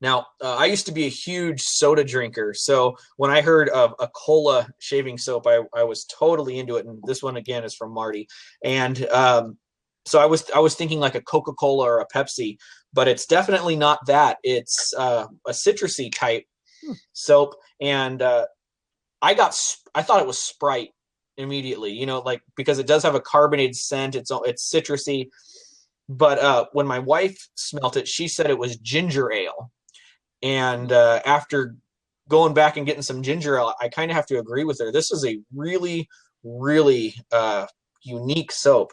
Now, I used to be a huge soda drinker, so when I heard of a cola shaving soap, I was totally into it. And this one again is from Marty, and so I was thinking like a Coca-Cola or a Pepsi, but it's definitely not that. It's a citrusy type soap, and I thought it was Sprite immediately, like because it does have a carbonated scent. It's citrusy, but when my wife smelt it, she said it was ginger ale. And after going back and getting some ginger ale, I kind of have to agree with her. This is a really, really unique soap.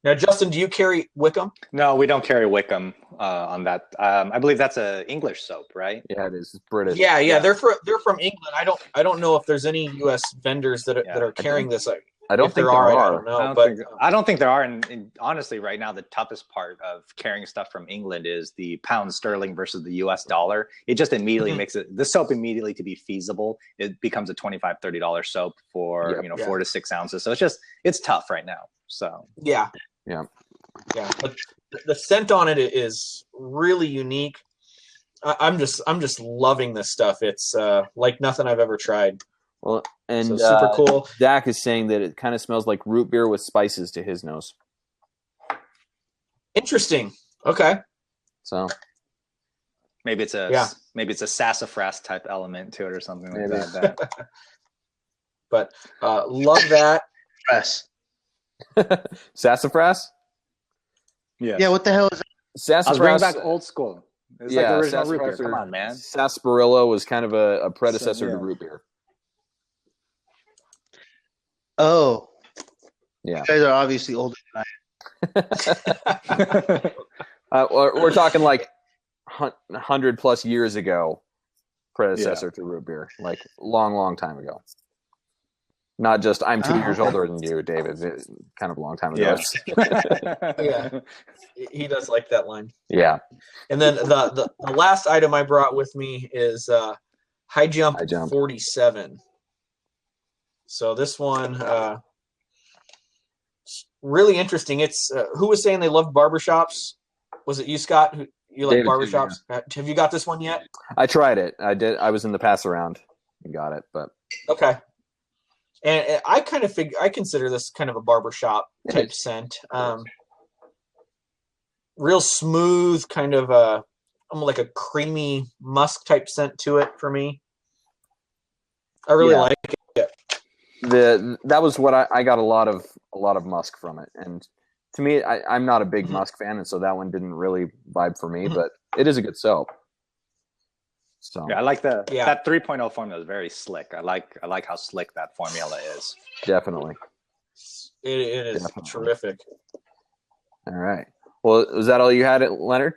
Now, Justin, do you carry Wickham? No, we don't carry Wickham on that. I believe that's a English soap, right? Yeah, it is. It's British. Yeah. They're from England. I don't know if there's any U.S. vendors that are carrying this. I don't If think there are, I don't know. I don't think there are. And honestly, right now, the toughest part of carrying stuff from England is the pound sterling versus the US dollar. It just immediately makes the soap immediately to be feasible. It becomes a $25, $30 soap for, 4 to 6 ounces. So it's tough right now. So, yeah. But the scent on it is really unique. I'm just loving this stuff. It's like nothing I've ever tried. Well, and so super cool. Dak is saying that it kind of smells like root beer with spices to his nose. Interesting. Okay. So maybe it's a sassafras type element to it or something like that. But love that. Press. Sassafras? Yeah, what the hell is that? Sassafras. Bring back old school. It's like the original root beer. Come on, man. Sarsaparilla was kind of a predecessor to root beer. Oh. Yeah. You guys are obviously older than I am. We're talking like 100 plus years ago, predecessor to root beer, like long time ago. Not just I'm 2 years older than you, David. It's kind of a long time ago. Yeah, he does like that line. Yeah. And then the last item I brought with me is High Jump 47. So this one, really interesting. It's who was saying they loved barbershops? Was it you, Scott? You like barbershops? Yeah. Have you got this one yet? I tried it. I did. I was in the pass around and got it, but okay. And I kind of I consider this kind of a barbershop type scent. Real smooth, kind of almost like a creamy musk type scent to it for me. I really like it. That was what I got a lot of musk from it, and to me, I'm not a big musk fan, and so that one didn't really vibe for me. But it is a good soap. So I like that 3.0 formula is very slick. I like how slick that formula is. Definitely, it is terrific. All right. Well, was that all you had, Leonard?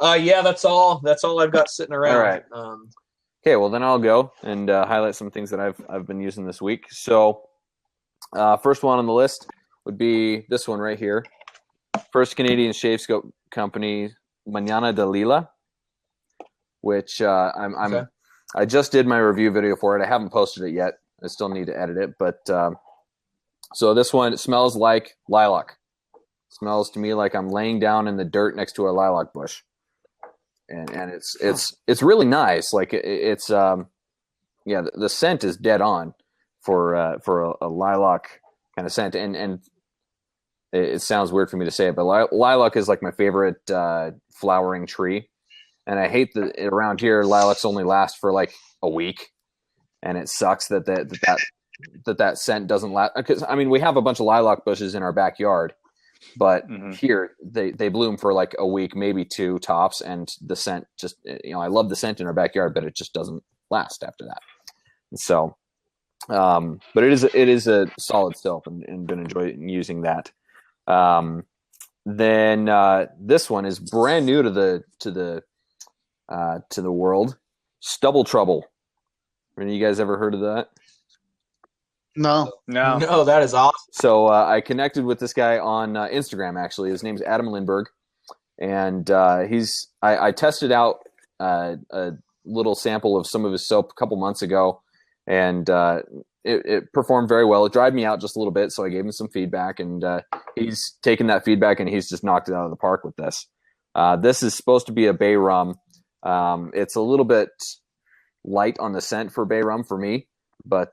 Yeah, that's all. That's all I've got sitting around. All right. Okay, well then I'll go and highlight some things that I've been using this week. So, first one on the list would be this one right here. First Canadian Shave Scope Company, Mañana de Lila, which I just did my review video for it. I haven't posted it yet. I still need to edit it, but so this one, it smells like lilac. It smells to me like I'm laying down in the dirt next to a lilac bush. And it's really nice. Like it's the scent is dead on for a lilac kind of scent. And it sounds weird for me to say it, but lilac is like my favorite flowering tree. And I hate that around here lilacs only last for like a week, and it sucks that scent doesn't last. Because I mean, we have a bunch of lilac bushes in our backyard. But here they bloom for like a week, maybe 2 tops, and the scent just I love the scent in our backyard, but it just doesn't last after that. So, but it is a solid soap, and been enjoying using that. Then this one is brand new to the world. Stubble Trouble. Any of you guys ever heard of that? No, that is awesome. So I connected with this guy on Instagram. Actually, his name's Adam Lindberg, and I tested out a little sample of some of his soap a couple months ago, and it performed very well. It dried me out just a little bit, so I gave him some feedback, and he's taken that feedback and he's just knocked it out of the park with this. This is supposed to be a bay rum. It's a little bit light on the scent for bay rum for me, but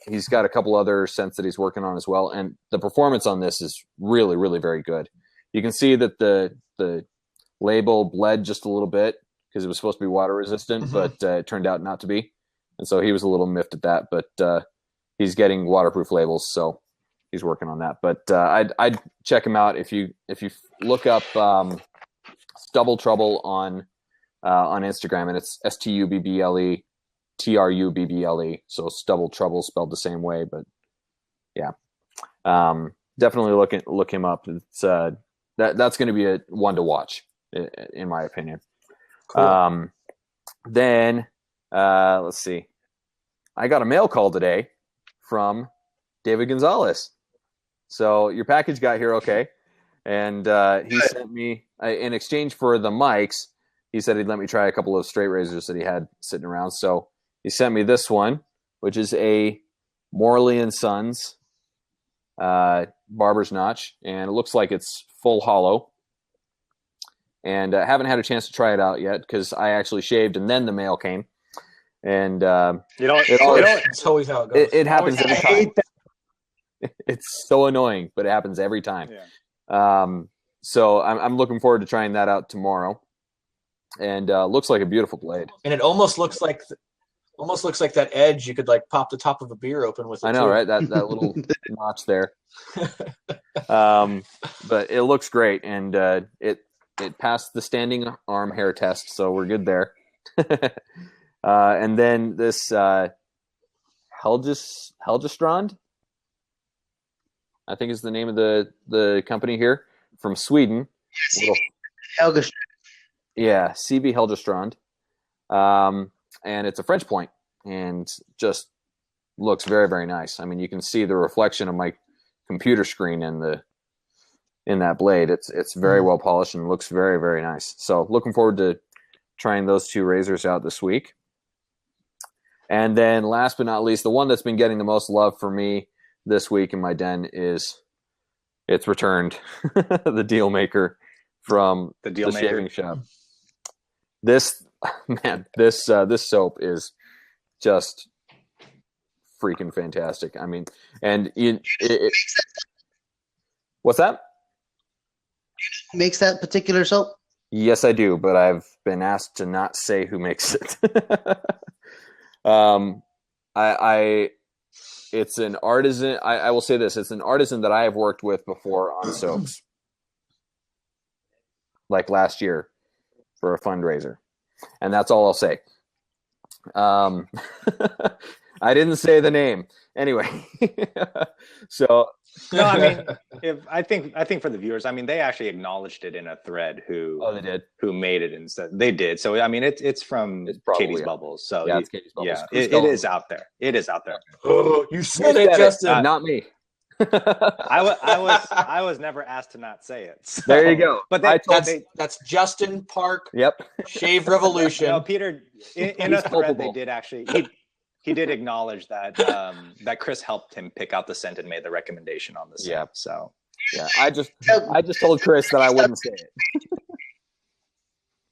he's got a couple other scents that he's working on as well, and the performance on this is really, really very good. You can see that the label bled just a little bit because it was supposed to be water resistant, but it turned out not to be, and so he was a little miffed at that. But he's getting waterproof labels, so he's working on that. But I'd check him out if you look up Stubble Trouble on Instagram, and it's STUBBLE. TRUBBLE, so Stubble Trouble spelled the same way, but yeah, definitely look him up. It's that's going to be a one to watch, in my opinion. Cool. Then let's see, I got a mail call today from David Gonzalez. So your package got here okay. And he sent me, in exchange for the mics, he said he'd let me try a couple of straight razors that he had sitting around. So he sent me this one, which is a Morley & Sons barber's notch. And it looks like it's full hollow. And I haven't had a chance to try it out yet because I actually shaved and then the mail came. And it's always how it goes. It happens every time. It's so annoying, but it happens every time. Yeah. So I'm looking forward to trying that out tomorrow. And looks like a beautiful blade. And it almost looks like that edge you could like pop the top of a beer open with. I know, right? That little notch there. But it looks great, and it passed the standing arm hair test, so we're good there. And then this Helgestrand, I think is the name of the company here from Sweden. Helgestrand. Yeah, CB Helgestrand. And it's a French point and just looks very, very nice. I mean, you can see the reflection of my computer screen in that blade. It's very well polished and looks very, very nice. So looking forward to trying those two razors out this week. And then last but not least, the one that's been getting the most love for me this week in my den is it's returned. The Deal Maker from the Shaving Shop. This soap is just freaking fantastic. I mean, and what's that? Who makes that particular soap? Yes, I do, but I've been asked to not say who makes it. It's an artisan. I will say this: it's an artisan that I have worked with before on soaps, like last year for a fundraiser, and that's all I'll say. I didn't say the name anyway. So no, I mean, I think for the viewers, I mean, they actually acknowledged it in a thread. They did. Who made it and said they did. So I mean, it's from Katie's Bubbles. So yeah, it's Katie's Bubbles. Yeah, it is out there. It is out there. Oh, you said it, Justin. Not me. I was never asked to not say it. So. There you go. But that's Justin Park. Yep. Shave Revolution. No, Peter. In a thread, they did actually. He did acknowledge that that Chris helped him pick out the scent and made the recommendation on the scent. Yeah. So yeah, I just told Chris that I wouldn't say it.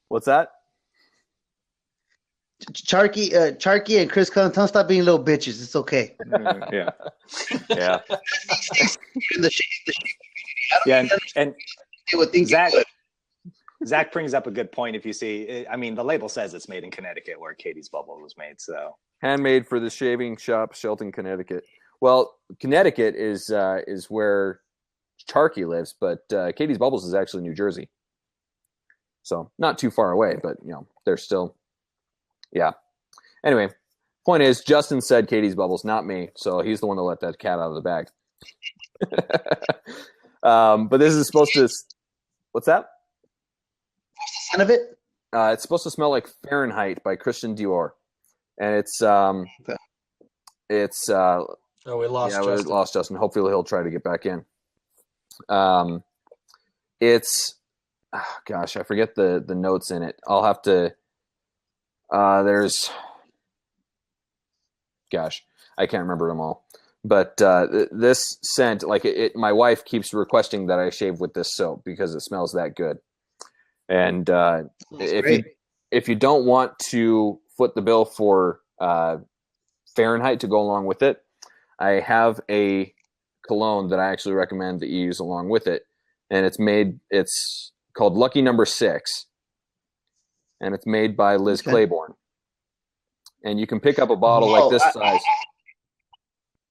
What's that? Charky and Chris Cullen, don't stop being little bitches. It's okay. Yeah. Yeah. Yeah, and Zach brings up a good point. If you see, I mean, the label says it's made in Connecticut, where Katie's Bubble was made. So handmade for the Shaving Shop, Shelton, Connecticut. Well, Connecticut is where Charky lives, but Katie's Bubbles is actually New Jersey. So not too far away, but they're still, yeah. Anyway, point is, Justin said Katie's Bubbles, not me. So he's the one that let that cat out of the bag. But this is supposed to. What's that? What's the scent of it? It's supposed to smell like Fahrenheit by Christian Dior, and it's. We lost Justin. We lost Justin. Hopefully he'll try to get back in. Gosh, I forget the notes in it. I'll have to. I can't remember them all. But this scent, like my wife keeps requesting that I shave with this soap because it smells that good. And if you don't want to foot the bill for Fahrenheit to go along with it, I have a cologne that I actually recommend that you use along with it, and it's called Lucky Number 6, and it's made by Liz Claiborne. And you can pick up a bottle like this size.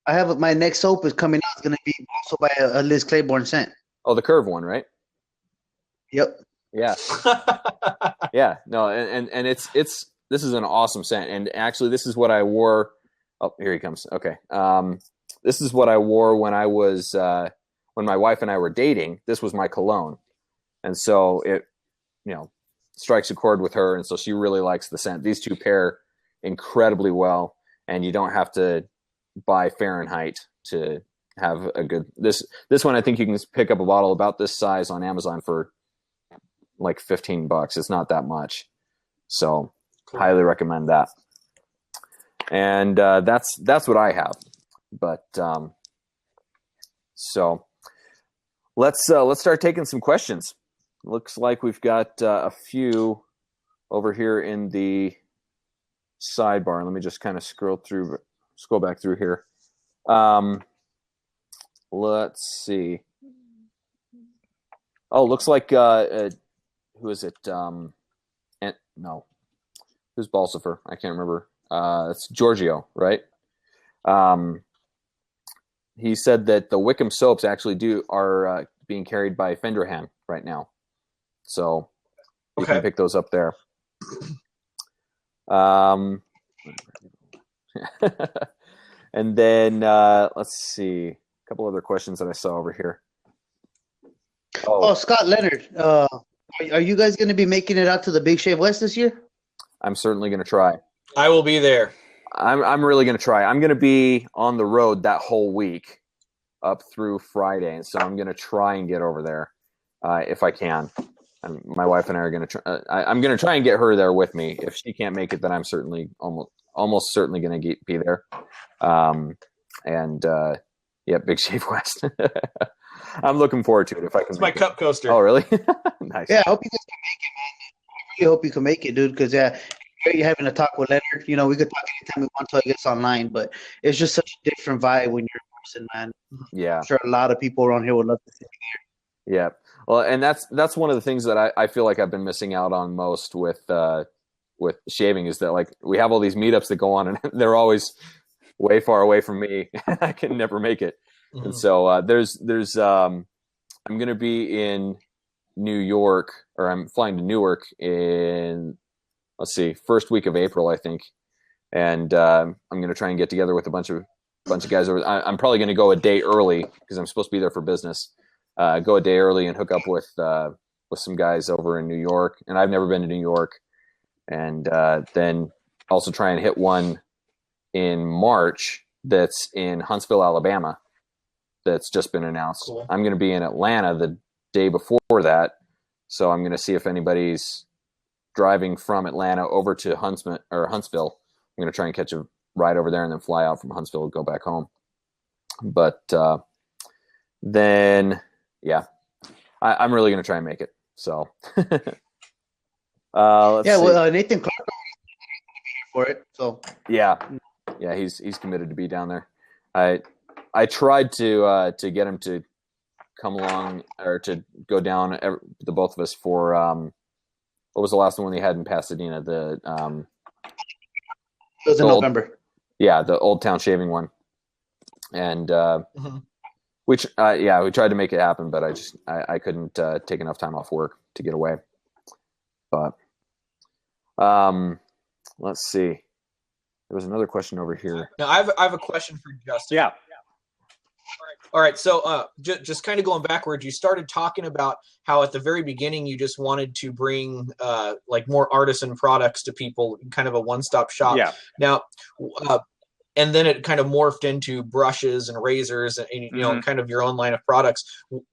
I have my next soap is coming out. It's going to be also by a Liz Claiborne scent. Oh, the Curve one, right? Yep. Yeah. Yeah. No, and it's this is an awesome scent, and actually this is what I wore. Oh, here he comes. Okay. This is what I wore when I was when my wife and I were dating. This was my cologne, and so it strikes a chord with her, and so she really likes the scent. These two pair incredibly well, and you don't have to by Fahrenheit to have a good this one. I think you can pick up a bottle about this size on Amazon for like $15. It's not that much, so cool. Highly recommend that. And that's what I have. But so let's start taking some questions. Looks like we've got a few over here in the sidebar. Let me just kind of scroll back through here. Let's see. Oh, looks like who is it? No, who's Balsifer? I can't remember. It's Giorgio, right? He said that the Wickham soaps actually are being carried by Fenderham right now, so you can pick those up there. And then let's see, a couple other questions that I saw over here. Oh, Scott Leonard, are you guys going to be making it out to the Big Shave West this year? I'm certainly going to try. I will be there. I'm really going to try. I'm going to be on the road that whole week up through Friday, and so I'm going to try and get over there if I can. And my wife and I are going to try. I'm going to try and get her there with me. If she can't make it, then I'm certainly almost certainly going to be there. Big Shave West. I'm looking forward to it if I can. It's my cup coaster. Oh, really? Nice. Yeah, I hope you guys can make it, man. I really hope you can make it, dude. Because you're having a talk with Leonard. You know, we could talk anytime we want to, I guess, online. But it's just such a different vibe when you're in person, man. Yeah, I'm sure a lot of people around here would love to see you there. Yeah, well, and that's one of the things that I feel like I've been missing out on most with shaving is that like we have all these meetups that go on and they're always way far away from me. I can never make it. Mm-hmm. And so there's I'm going to be in New York, or I'm flying to Newark in, let's see, first week of April, I think. And I'm going to try and get together with a bunch of guys over. I'm probably going to go a day early because I'm supposed to be there for business. Go a day early and hook up with some guys over in New York. And I've never been to New York. And then also try and hit one in March that's in Huntsville, Alabama. That's just been announced. Cool. I'm going to be in Atlanta the day before that. So I'm going to see if anybody's driving from Atlanta over to Huntsville. I'm going to try and catch a ride over there and then fly out from Huntsville and go back home. But then, yeah, I'm really going to try and make it. So, Nathan Clark is here for it. So yeah, he's committed to be down there. I tried to get him to come along or to go down, the both of us, for what was the last one they had in Pasadena? It was in November. Yeah, the Old Town Shaving one, and we tried to make it happen, but I couldn't take enough time off work to get away. But let's see. There was another question over here. Now I have a question for Justin. Yeah. All right. So just kind of going backwards, you started talking about how at the very beginning you just wanted to bring like more artisan products to people, kind of a one-stop shop. Yeah. Now, and then it kind of morphed into brushes and razors and you know, kind of your own line of products.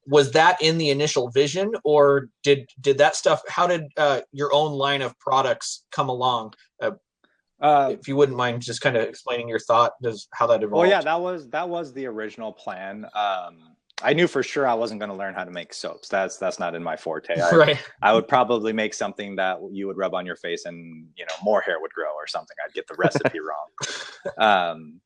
Was that in the initial vision, or did that stuff? How did your own line of products come along? If you wouldn't mind just kind of explaining your thought, how that evolved. Well, yeah, that was the original plan. I knew for sure I wasn't going to learn how to make soaps. That's not in my forte. Right. I would probably make something that you would rub on your face and, you know, more hair would grow or something. I'd get the recipe wrong.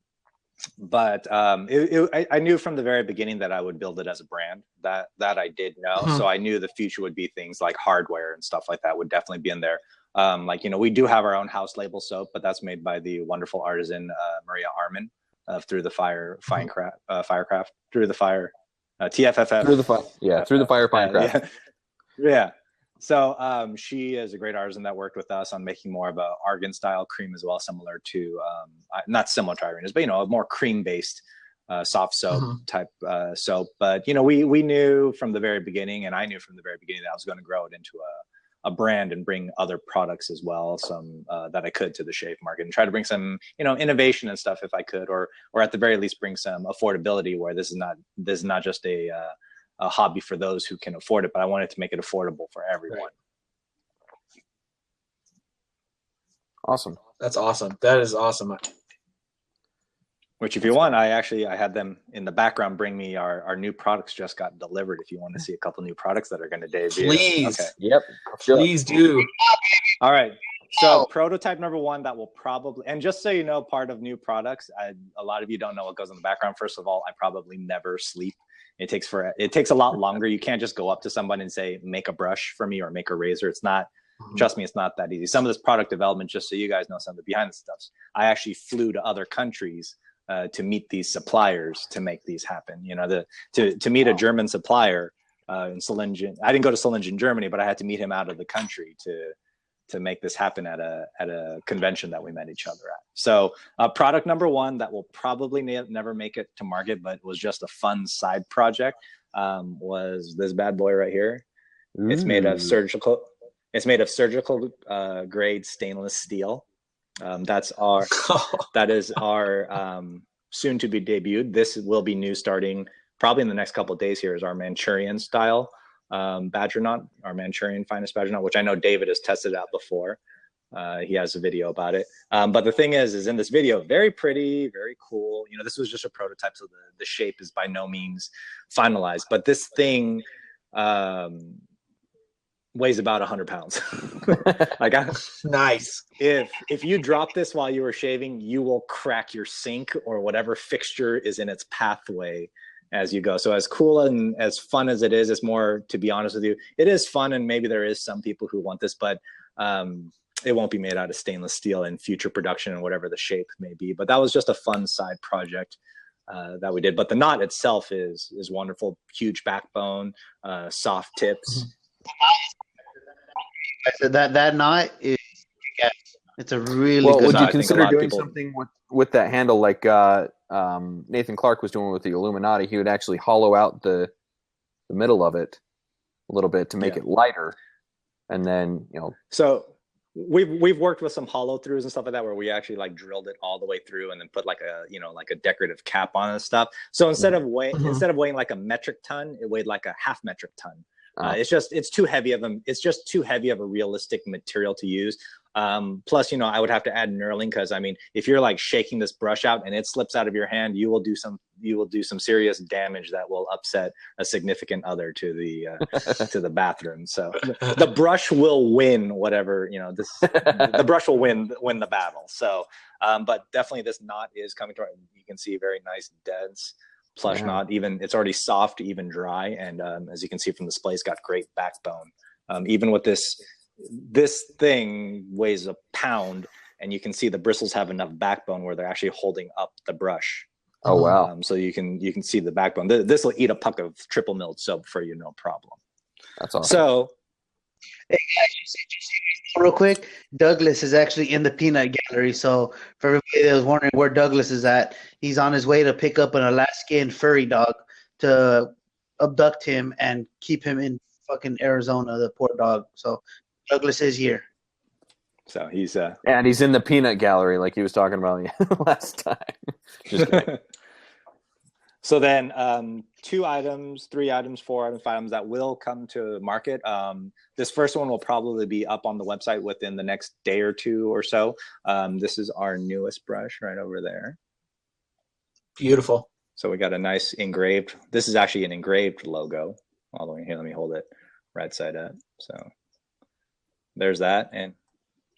But I knew from the very beginning that I would build it as a brand. That I did know. So I knew the future would be things like hardware and stuff like that would definitely be in there. Like, you know, we do have our own house label soap, but that's made by the wonderful artisan Maria Armin of Through the Fire Firecraft, Through the Fire, TFFF. Through the Fire Finecraft. Yeah. So she is a great artisan that worked with us on making more of a argan style cream as well, similar to not similar to Irina's, but, you know, a more cream based soft soap type soap. But, you know, we knew from the very beginning, and I knew from the very beginning that I was going to grow it into a brand and bring other products as well, some that I could to the shave market, and try to bring some, you know, innovation and stuff if I could, or at the very least bring some affordability where this is not just a hobby for those who can afford it, but I wanted to make it affordable for everyone. Right. Awesome. That's awesome. That is awesome. Which, if you want, I had them in the background bring me our new products just got delivered. If you want to see a couple new products that are going to debut, please, okay. Yep. Please do. All right. So prototype number one that will probably, and just so you know, part of new products, a lot of you don't know what goes in the background. First of all, I probably never sleep. It takes a lot longer. You can't just go up to someone and say, make a brush for me or make a razor. It's not. Trust me, it's not that easy. Some of this product development, just so you guys know, some of the behind the stuff, I actually flew to other countries to meet these suppliers to make these happen. You know, to meet a German supplier in Solingen. I didn't go to Solingen, Germany, but I had to meet him out of the country to make this happen at a convention that we met each other at. So product number one that will probably never make it to market, but was just a fun side project, was this bad boy right here. Ooh. It's made of surgical grade stainless steel. That is our soon to be debuted. This will be new starting probably in the next couple of days. Here is our Manchurian style badger knot, our Manchurian finest badger knot, which I know David has tested out before. He has a video about it. But the thing is in this video, very pretty, very cool. You know, this was just a prototype, so the shape is by no means finalized. But this thing weighs about 100 pounds. Nice. If you drop this while you were shaving, you will crack your sink or whatever fixture is in its pathway as you go. So as cool and as fun as it is, it's more, to be honest with you, it is fun, and maybe there is some people who want this, but it won't be made out of stainless steel in future production and whatever the shape may be. But that was just a fun side project that we did. But the knot itself is wonderful. Huge backbone, soft tips. So that knot is, it's a really well, good would knot. you consider doing something with that handle like Nathan Clark was doing with the Illuminati? He would actually hollow out the middle of it a little bit to make it lighter, and then, you know. So we've worked with some hollow throughs and stuff like that, where we actually like drilled it all the way through and then put like a decorative cap on and stuff. So instead of weighing like a metric ton, it weighed like a half metric ton. It's too heavy of a realistic material to use. Plus, you know, I would have to add knurling, because I mean, if you're like shaking this brush out and it slips out of your hand, you will do some serious damage that will upset a significant other to the bathroom. So the brush will win whatever, you know, the brush will win the battle. So, but definitely this knot is coming to, you can see very nice dense plush knot. Even it's already soft, even dry, and as you can see from the display, it's got great backbone. Even with this thing weighs a pound, and you can see the bristles have enough backbone where they're actually holding up the brush. Oh wow! So you can see the backbone. This will eat a puck of triple milled soap for you, no problem. That's awesome. So, hey guys, just real quick, Douglas is actually in the peanut gallery. So for everybody that was wondering where Douglas is at, he's on his way to pick up an Alaskan furry dog to abduct him and keep him in fucking Arizona, the poor dog. So Douglas is here. So he's and he's in the peanut gallery like he was talking about last time. Just kidding. So then 2 items, 3 items, 4 items, 5 items that will come to market. This first one will probably be up on the website within the next day or 2 or so. This is our newest brush right over there. Beautiful. So we got a nice engraved. This is actually an engraved logo. All the way here, let me hold it right side up. So there's that, and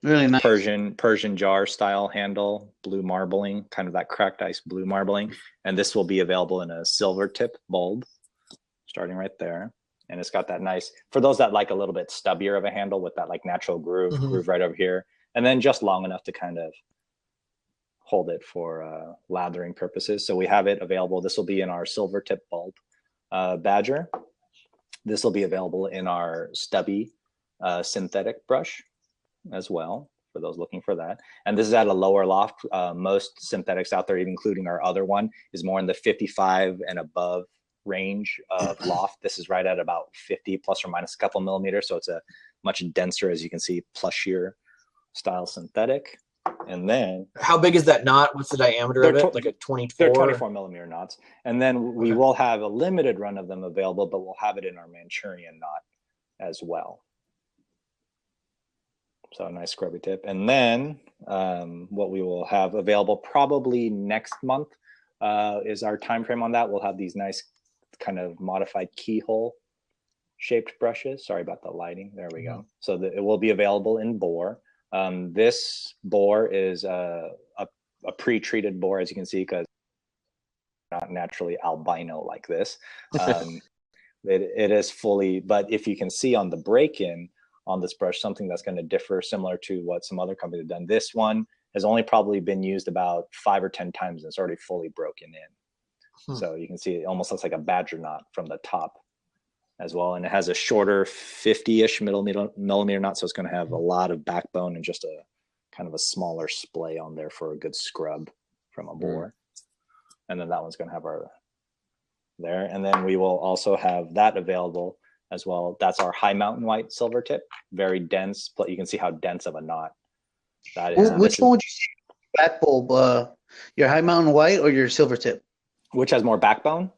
really nice Persian jar style handle, blue marbling, kind of that cracked ice blue marbling. And this will be available in a silver tip bulb, starting right there. And it's got that nice, for those that like a little bit stubbier of a handle, with that like natural groove right over here, and then just long enough to kind of hold it for lathering purposes. So we have it available. This will be in our silver tip bulb badger. This will be available in our stubby synthetic brush as well, for those looking for that. And this is at a lower loft. Most synthetics out there, including our other one, is more in the 55 and above range of loft. This is right at about 50 plus or minus a couple millimeters. So it's a much denser, as you can see, plushier style synthetic. And then how big is that knot? What's the diameter of it? Like a 24? They're 24 millimeter knots. And then we will have a limited run of them available, but we'll have it in our Manchurian knot as well. So a nice scrubby tip. And then what we will have available probably next month is our time frame on that. We'll have these nice kind of modified keyhole shaped brushes. Sorry about the lighting. There we go. So it will be available in bore. This bore is a pre-treated bore, as you can see, because not naturally albino like this. It is fully, but if you can see on the break-in on this brush, something that's going to differ similar to what some other companies have done. This one has only probably been used about 5 or 10 times, and it's already fully broken in. So you can see it almost looks like a badger knot from the top as well. And it has a shorter 50-ish millimeter knot, so it's going to have a lot of backbone and just a kind of a smaller splay on there for a good scrub from a bore. And then that one's going to have our there. And then we will also have that available as well. That's our high mountain white silver tip, very dense, but you can see how dense of a knot that is. Which one would you say back bulb, your high mountain white or your silver tip? Which has more backbone?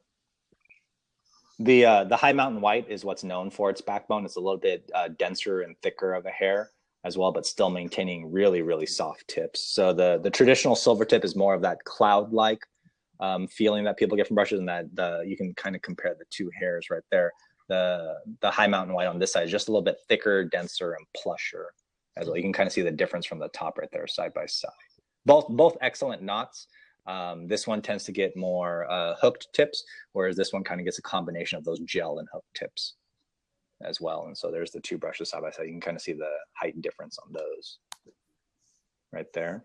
The high mountain white is what's known for its backbone. It's a little bit denser and thicker of a hair as well, but still maintaining really, really soft tips. So the traditional silver tip is more of that cloud-like feeling that people get from brushes, and that you can kind of compare the two hairs right there. The high mountain white on this side is just a little bit thicker, denser, and plusher as well. You can kind of see the difference from the top right there, side by side. Both excellent knots. This one tends to get more hooked tips, whereas this one kind of gets a combination of those gel and hook tips as well. And so there's the two brushes side by side. You can kind of see the height difference on those right there.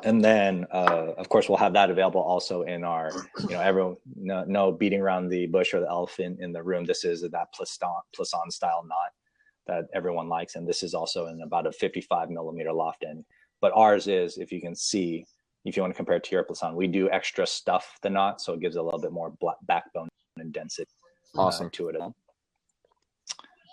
And then, of course, we'll have that available also in our, everyone, no beating around the bush or the elephant in the room. This is that Plisson style knot that everyone likes. And this is also in about a 55 millimeter loft end. But ours is, if you can see, if you want to compare it to your Plisson, we do extra stuff the knot, so it gives a little bit more backbone and density to it.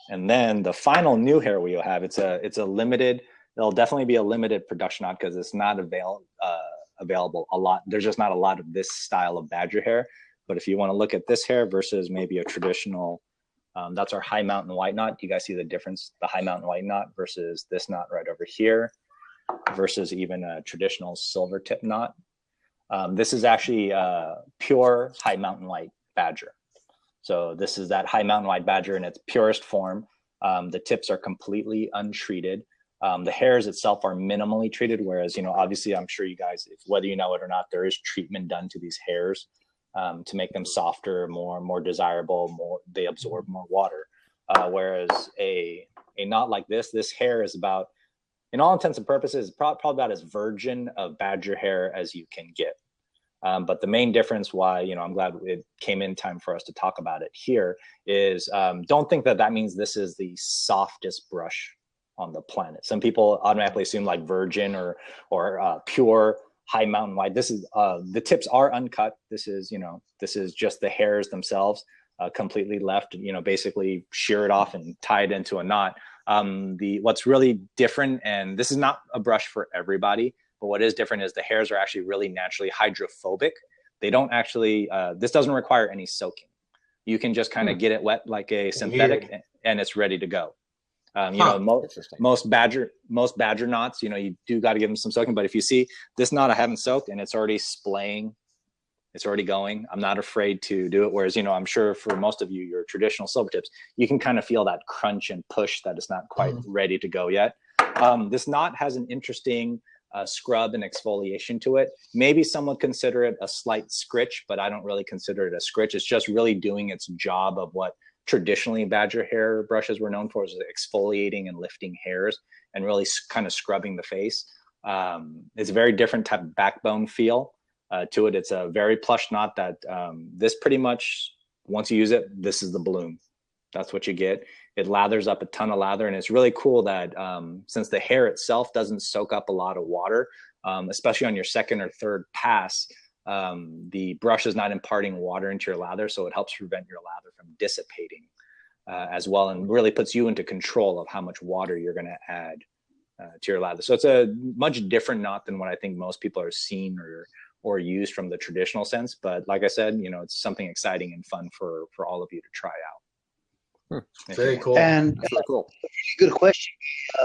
And then the final new hair we will have, it's a limited. There'll definitely be a limited production knot because it's not available a lot. There's just not a lot of this style of badger hair. But if you want to look at this hair versus maybe a traditional, that's our high mountain white knot. You guys see the difference? The high mountain white knot versus this knot right over here, versus even a traditional silver tip knot. This is actually pure high mountain white badger. So this is that high mountain white badger in its purest form. The tips are completely untreated. The hairs itself are minimally treated, whereas, obviously I'm sure you guys, whether you know it or not, there is treatment done to these hairs to make them softer, more desirable, they absorb more water. Whereas a knot like this hair is about, in all intents and purposes, probably about as virgin of badger hair as you can get. But the main difference why, I'm glad it came in time for us to talk about it here is don't think that means this is the softest brush on the planet. Some people automatically assume like virgin or pure high mountain white. This is the tips are uncut. This is just the hairs themselves completely left, basically shear it off and tie it into a knot. What's really different, and this is not a brush for everybody, but what is different is the hairs are actually really naturally hydrophobic. They don't actually, this doesn't require any soaking. You can just kind of get it wet like a synthetic and it's ready to go. Most badger knots, you do got to give them some soaking, but if you see this knot, I haven't soaked and it's already splaying. It's already going. I'm not afraid to do it. Whereas, I'm sure for most of you, your traditional silver tips, you can kind of feel that crunch and push that it's not quite ready to go yet. This knot has an interesting scrub and exfoliation to it. Maybe some would consider it a slight scritch, but I don't really consider it a scritch. It's just really doing its job of what traditionally badger hair brushes were known for, is exfoliating and lifting hairs and really kind of scrubbing the face. It's a very different type of backbone feel to it. It's a very plush knot that this pretty much, once you use it, this is the bloom. That's what you get. It lathers up a ton of lather, and it's really cool that since the hair itself doesn't soak up a lot of water, especially on your second or third pass, the brush is not imparting water into your lather, so it helps prevent your lather from dissipating as well, and really puts you into control of how much water you're going to add to your lather. So it's a much different knot than what I think most people are seeing or used from the traditional sense. But like I said, it's something exciting and fun for all of you to try out. Very cool. And That's really cool. good question.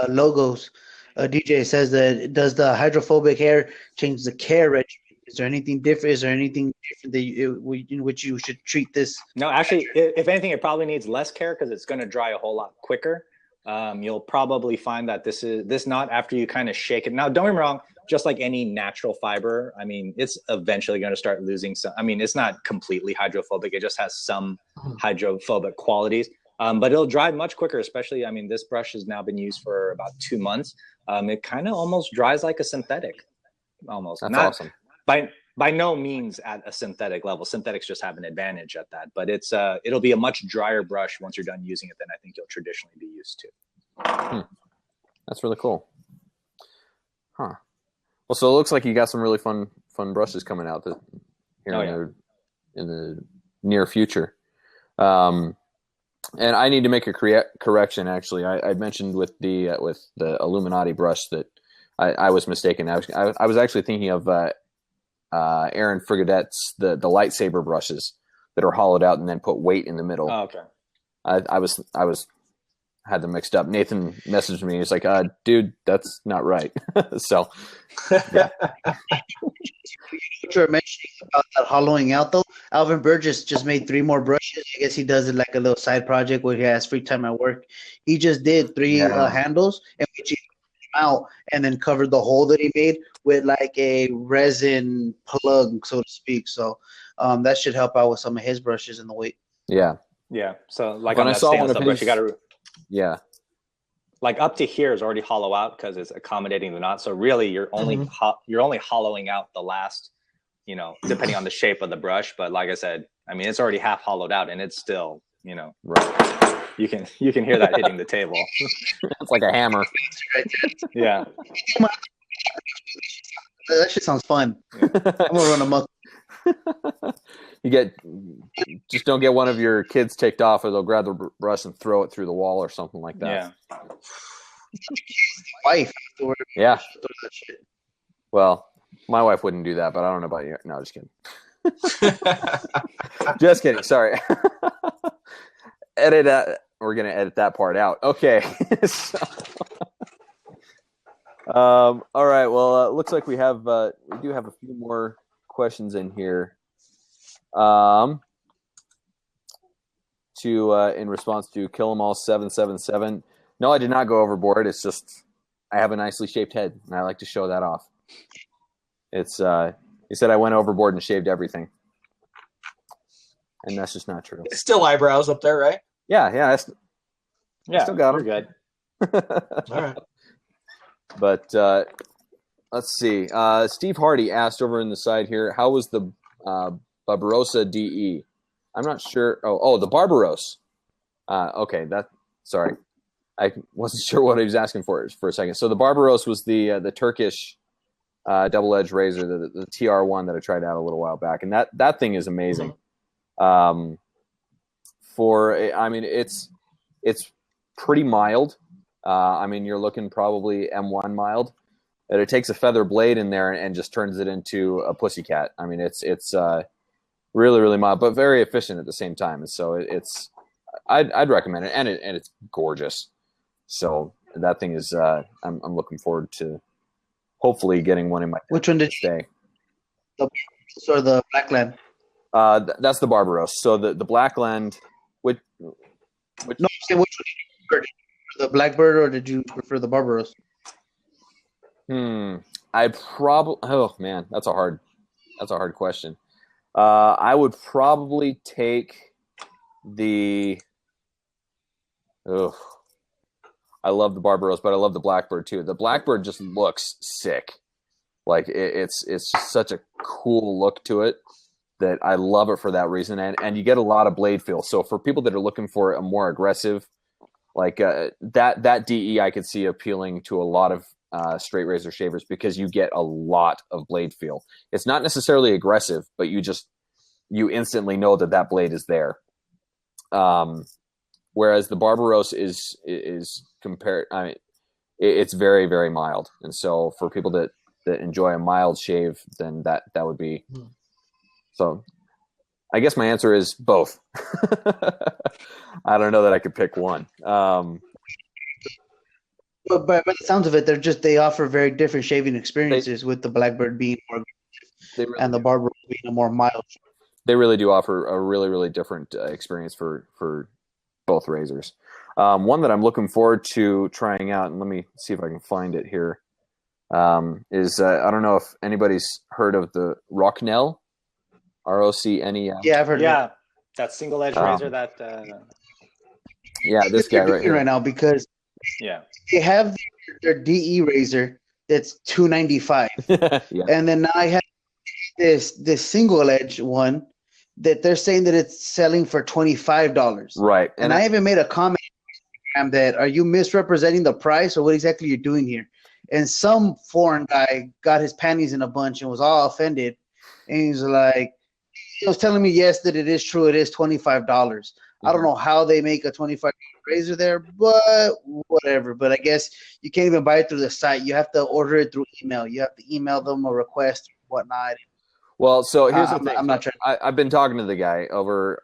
Logos. DJ says that does the hydrophobic hair change the care regimen? Is there anything different? Is there anything different that in which you should treat this? No, actually, if anything, it probably needs less care because it's going to dry a whole lot quicker. You'll probably find that this knot, after you kind of shake it. Now, don't get me wrong, just like any natural fiber, I mean, it's eventually going to start losing some. I mean, it's not completely hydrophobic. It just has some hydrophobic qualities. But it'll dry much quicker, especially, I mean, this brush has now been used for about 2 months. It kind of almost dries like a synthetic, almost. That's awesome. By no means at a synthetic level. Synthetics just have an advantage at that, but it'll be a much drier brush once you're done using it than I think you'll traditionally be used to. That's really cool. Huh. Well, so it looks like you got some really fun brushes coming out in the near future. And I need to make a correction. Actually, I mentioned with the Illuminati brush that I was mistaken. I was actually thinking of Aaron Frigadette's the lightsaber brushes that are hollowed out and then put weight in the middle. Oh, okay. I had them mixed up. Nathan messaged me. He's like, dude, that's not right. So, yeah. What you were mentioning about that hollowing out, though, Alvin Burgess just made 3 more brushes. I guess he does it like a little side project where he has free time at work. He just did 3 handles, and which he out and then covered the hole that he made with like a resin plug, so to speak. So that should help out with some of his brushes and the weight. Yeah. So like when on I that saw stainless one of brush, his, you got to like up to here is already hollow out because it's accommodating the knot. So really, you're only hollowing out the last, depending on the shape of the brush. But like I said, I mean, it's already half hollowed out, and it's still, right. You can hear that hitting the table. It's like a hammer. Yeah. That shit sounds fun. I'm gonna run amok. Just don't get one of your kids ticked off, or they'll grab the brush and throw it through the wall or something like that. Yeah. Wife. Yeah. Well, my wife wouldn't do that, but I don't know about you. No, just kidding. Just kidding. Sorry. Edit that. We're gonna edit that part out. Okay. All right. Well, looks like we do have a few more questions in here. In response to Kill 'Em All 777. No, I did not go overboard. It's just I have a nicely shaped head, and I like to show that off. It's he said I went overboard and shaved everything, and that's just not true. It's still eyebrows up there, right? Yeah. I still got them. We're good. All right. But let's see. Steve Hardy asked over in the side here, how was the Barbarossa DE? I'm not sure. Oh, the Barbaros. Okay, sorry. I wasn't sure what he was asking for a second. So the Barbaros was the Turkish double-edged razor, the TR1 that I tried out a little while back, and that thing is amazing. It's pretty mild. You're looking probably M1 mild. And it takes a feather blade in there and just turns it into a pussycat. I mean, it's really, really mild, but very efficient at the same time. And so I'd recommend it, and it's gorgeous. So that thing is, I'm looking forward to hopefully getting one in my. Which one did you stay? The Barbaros or the Blackland? That's the Barbaros. So the Blackland, which no, which one did you prefer? The Blackbird, or did you prefer the Barbaros? I probably. Oh man, that's a hard question. I would probably take the. I love the Barbaros, but I love the Blackbird too. The Blackbird just looks sick. Like it's just such a cool look to it that I love it for that reason, and you get a lot of blade feel. So for people that are looking for a more aggressive, like that DE, I could see appealing to a lot of straight razor shavers because you get a lot of blade feel. It's not necessarily aggressive, but you instantly know that blade is there. whereas the Barbaros is compared. I mean, it's very, very mild, and so for people that enjoy a mild shave, then that would be. So, I guess my answer is both. I don't know that I could pick one. But by the sounds of it, they offer very different shaving experiences. With the Blackbird being more, and the Barbaros being a more mild. They really do offer a really, really different experience for both razors. One that I'm looking forward to trying out, and let me see if I can find it here, is I don't know if anybody's heard of the Rocknell, ROCNEL. Yeah, I've heard of it. That single edge razor that. This guy right here. Right now because they have their DE razor that's $295, and then now I have this single edge one that they're saying that it's selling for $25. Right, and I even made a comment that, are you misrepresenting the price or what exactly you're doing here? And some foreign guy got his panties in a bunch and was all offended, and he's like, he was telling me yes that it is true, it is $25. I don't know how they make a $25 razor there, but whatever. But I guess you can't even buy it through the site. You have to order it through email. You have to email them a request or whatnot. Well, so here's the thing. I'm not trying. I've been talking to the guy over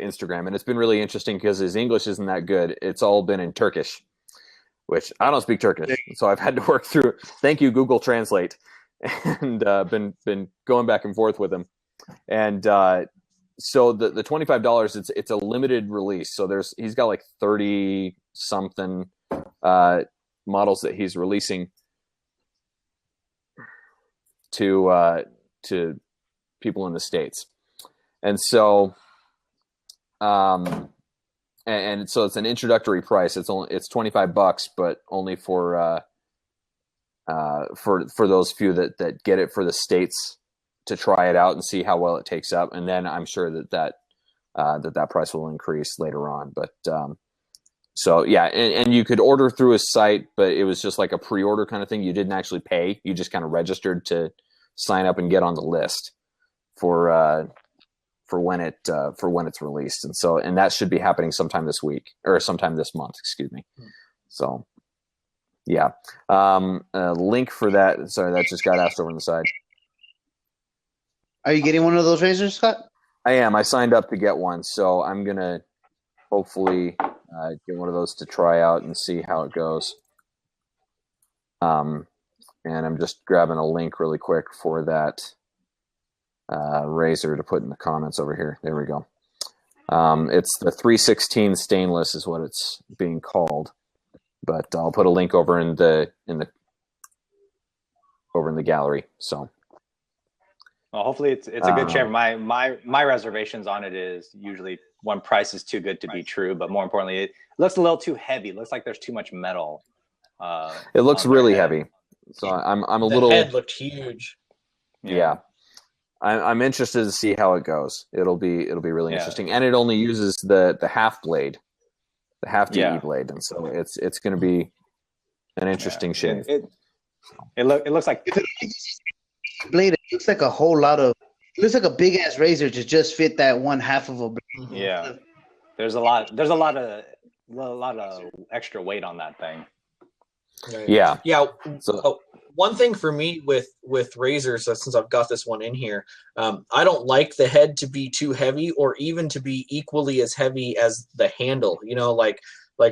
Instagram, and it's been really interesting because his English isn't that good. It's all been in Turkish, which I don't speak Turkish, so I've had to work through. Thank you, Google Translate, and been going back and forth with him. And so the $25, it's a limited release. So he's got like 30 something models that he's releasing to people in the States. And so and so it's an introductory price. It's $25, but only for those few that get it for the States to try it out and see how well it takes up. And then I'm sure that price will increase later on. But so yeah, and you could order through his site, but it was just like a pre-order kind of thing. You didn't actually pay. You just kind of registered to sign up and get on the list for when it's released. And that should be happening sometime this week or sometime this month, excuse me. So yeah. Link for that. Sorry, that just got asked over on the side. Are you getting one of those razors, Scott? I am. I signed up to get one, so I'm gonna hopefully get one of those to try out and see how it goes. And I'm just grabbing a link really quick for that razor to put in the comments over here. There we go. It's the 316 stainless is what it's being called, but I'll put a link over in the gallery. So. Well, hopefully it's a good shaver. My reservations on it is usually one price is too good to be true, but more importantly, it looks a little too heavy. It looks like there's too much metal. It looks really heavy. So I'm a little. The head looked huge. Yeah. I'm interested to see how it goes. It'll be really interesting, and it only uses the half blade, the half DE blade, and so it's going to be an interesting shave. It looks like. Blade, it looks like a whole lot of. It looks like a big ass razor to just fit that one half of a blade. Yeah, there's a lot of extra weight on that thing. Right. Yeah. So one thing for me with razors, since I've got this one in here, I don't like the head to be too heavy or even to be equally as heavy as the handle. You know, like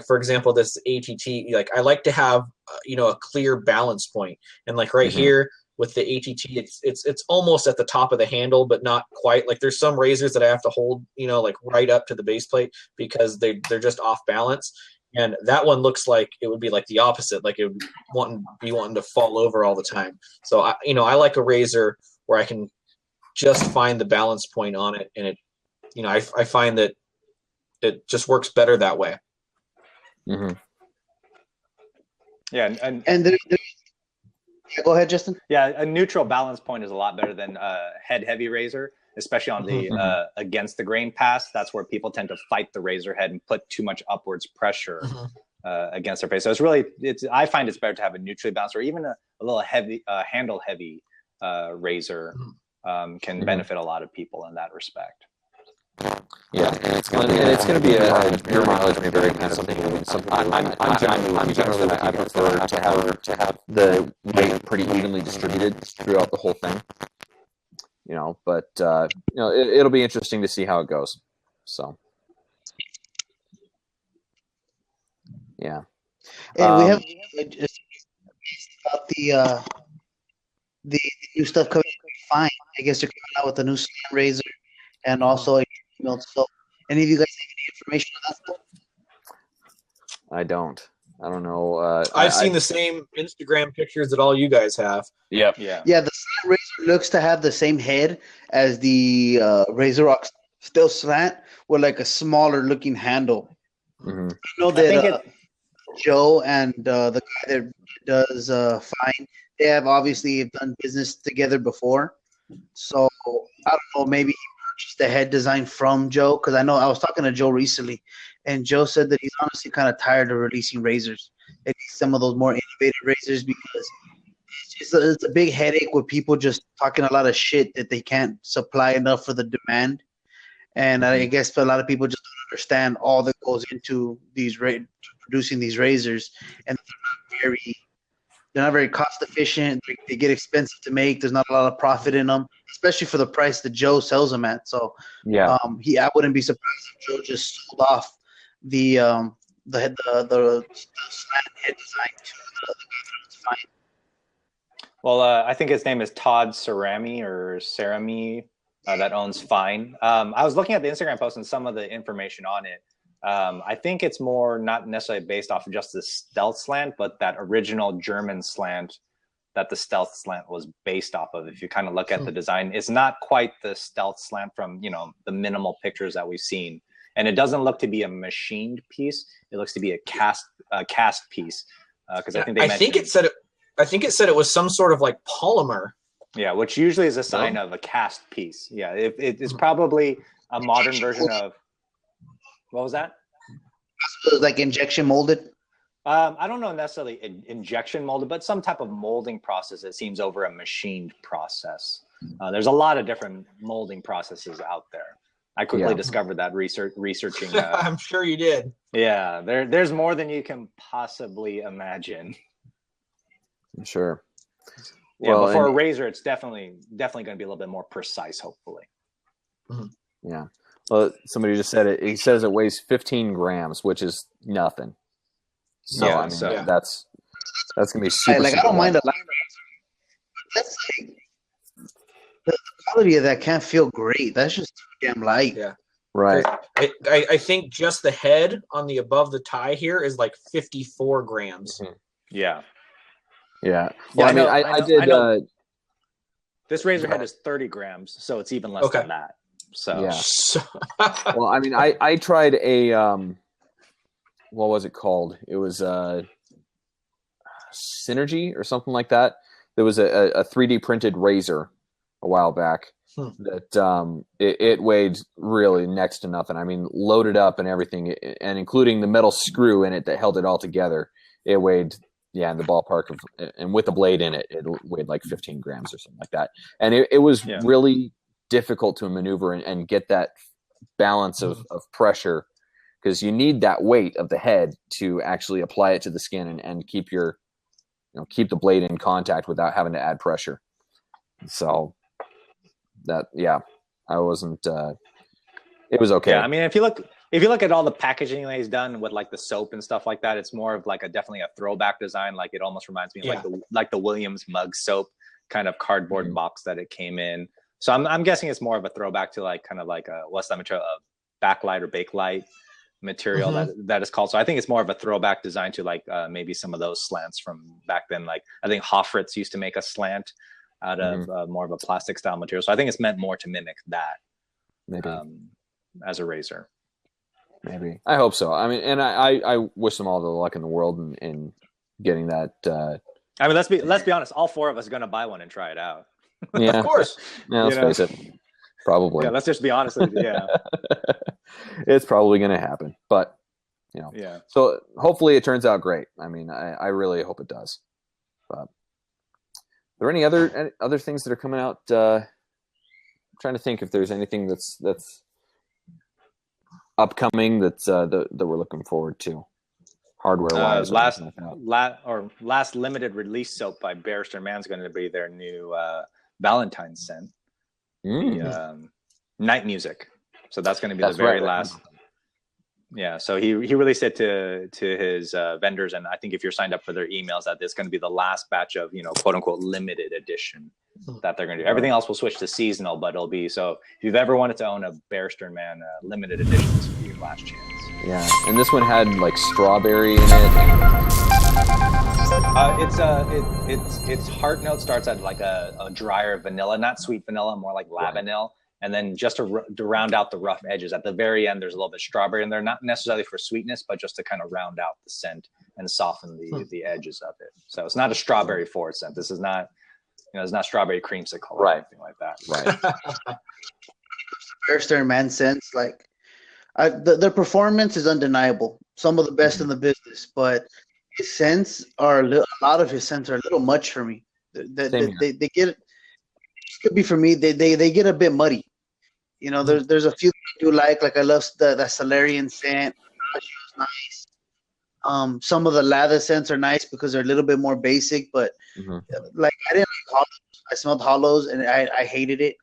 for example, this ATT. Like I like to have a clear balance point, and like right here. With the ATT, it's almost at the top of the handle, but not quite. Like there's some razors that I have to hold, like right up to the base plate because they're just off balance. And that one looks like it would be like the opposite, like it would be wanting to fall over all the time. So I like a razor where I can just find the balance point on it, and it, I find that it just works better that way. Mm-hmm. Yeah, and go ahead, Justin. Yeah, a neutral balance point is a lot better than a head-heavy razor, especially on the against the grain pass. That's where people tend to fight the razor head and put too much upwards pressure against their face. So I find it's better to have a neutrally balanced, or even a little heavy, handle-heavy razor can benefit a lot of people in that respect. Yeah, and it's going to be a pure mileage may vary kind of something. I'm generally I prefer to have the weight pretty evenly distributed throughout the whole thing. But it'll be interesting to see how it goes. So, yeah. And we have about the new stuff coming. Fine, I guess they're coming out with a new slant razor and also a milk soap. Any of you guys have any information on that stuff? I don't know. I've seen the same Instagram pictures that all you guys have. Yep. Yeah. Yeah, the slant razor looks to have the same head as the Razor Rock Still Slant with like a smaller looking handle. Mm-hmm. I know that Joe and the guy that does Fine, they have obviously done business together before. So I don't know, maybe he purchased the head design from Joe, because I know I was talking to Joe recently, and Joe said that he's honestly kind of tired of releasing razors, at least some of those more innovative razors, because it's a big headache with people just talking a lot of shit that they can't supply enough for the demand. And I guess a lot of people just don't understand all that goes into producing these razors, and they're not very cost efficient. They get expensive to make. There's not a lot of profit in them, especially for the price that Joe sells them at. So Yeah. I wouldn't be surprised if Joe just sold off the slant head design to the guy that owns Fine. Well, I think his name is Todd Cerami that owns Fine. I was looking at the Instagram post and some of the information on it. I think it's more not necessarily based off of just the Stealth slant, but that original German slant that the Stealth slant was based off of. If you kind of look at the design, it's not quite the Stealth slant from, the minimal pictures that we've seen. And it doesn't look to be a machined piece. It looks to be a cast piece. Because I think it said it was some sort of like polymer. Yeah, which usually is a sign of a cast piece. Yeah, it's probably a modern version of. What was that? So like injection molded? I don't know necessarily injection molded, but some type of molding process that seems over a machined process. There's a lot of different molding processes out there. I quickly discovered that researching. I'm sure you did. Yeah, there's more than you can possibly imagine. Sure. Yeah, but for a razor, it's definitely going to be a little bit more precise, hopefully. Mm-hmm. Yeah. Well, somebody just said it. He says it weighs 15 grams, which is nothing. So that's gonna be super. Like I don't mind a light razor. That's like the quality of that can't feel great. That's just too damn light. Yeah. Right. I think just the head on the above the tie here is like 54 grams. Mm-hmm. Yeah. Yeah. Well, I did. This razor head is 30 grams, so it's even less than that. So yeah. Well, I tried a what was it called? It was Synergy or something like that. There was a 3D printed razor a while back that it weighed really next to nothing. I mean, loaded up and everything, and including the metal screw in it that held it all together, it weighed in the ballpark of, and with the blade in it, it weighed like 15 grams or something like that. And it was really difficult to maneuver and get that balance of pressure, because you need that weight of the head to actually apply it to the skin and keep keep the blade in contact without having to add pressure. So I wasn't it was okay. Yeah, I mean, if you look at all the packaging that he's done with like the soap and stuff like that, it's more of like definitely a throwback design. Like it almost reminds me of like the Williams mug soap kind of cardboard box that it came in. So I'm guessing it's more of a throwback to like kind of like what's that material, backlight or bakelite material that is called. So I think it's more of a throwback design to like maybe some of those slants from back then. Like I think Hofritz used to make a slant out of more of a plastic style material. So I think it's meant more to mimic that, maybe as a razor. Maybe. I hope so. I mean, and I wish them all the luck in the world in getting that. I mean, let's be honest. All four of us are going to buy one and try it out. Yeah, of course. Yeah, let's face it. Probably. Yeah, let's just be honest with you. Yeah. It's probably going to happen, but Yeah. So hopefully it turns out great. I mean, I really hope it does. But are there any other things that are coming out? I'm trying to think if there's anything that's upcoming that's that we're looking forward to, hardware wise? Last limited release soap by Barrister Man's going to be their new Valentine's scent, the Night Music. So that's going to be the very last. Yeah, so he released it to his vendors, and I think if you're signed up for their emails, that it's going to be the last batch of quote unquote limited edition that they're going to do. Everything else will switch to seasonal, but it'll be so. If you've ever wanted to own a Barrister Man limited edition, this will be your last chance. Yeah, and this one had like strawberry in it. Its heart note starts at like a drier vanilla, not sweet vanilla, more like lavanil. And then just to round out the rough edges, at the very end, there's a little bit of strawberry in there, not necessarily for sweetness, but just to kind of round out the scent and soften the edges of it. So it's not a strawberry forward scent. This is not, it's not strawberry creamsicle or anything like that. Right. Barrister Man scents, like their performance is undeniable. Some of the best in the business, but his scents are a lot of his scents are a little much for me. They get it. Could be for me. They get a bit muddy. There's a few I do like I love the Solarian scent. It's nice. Some of the lather scents are nice because they're a little bit more basic, but like I didn't like hollows. I smelled hollows and I hated it.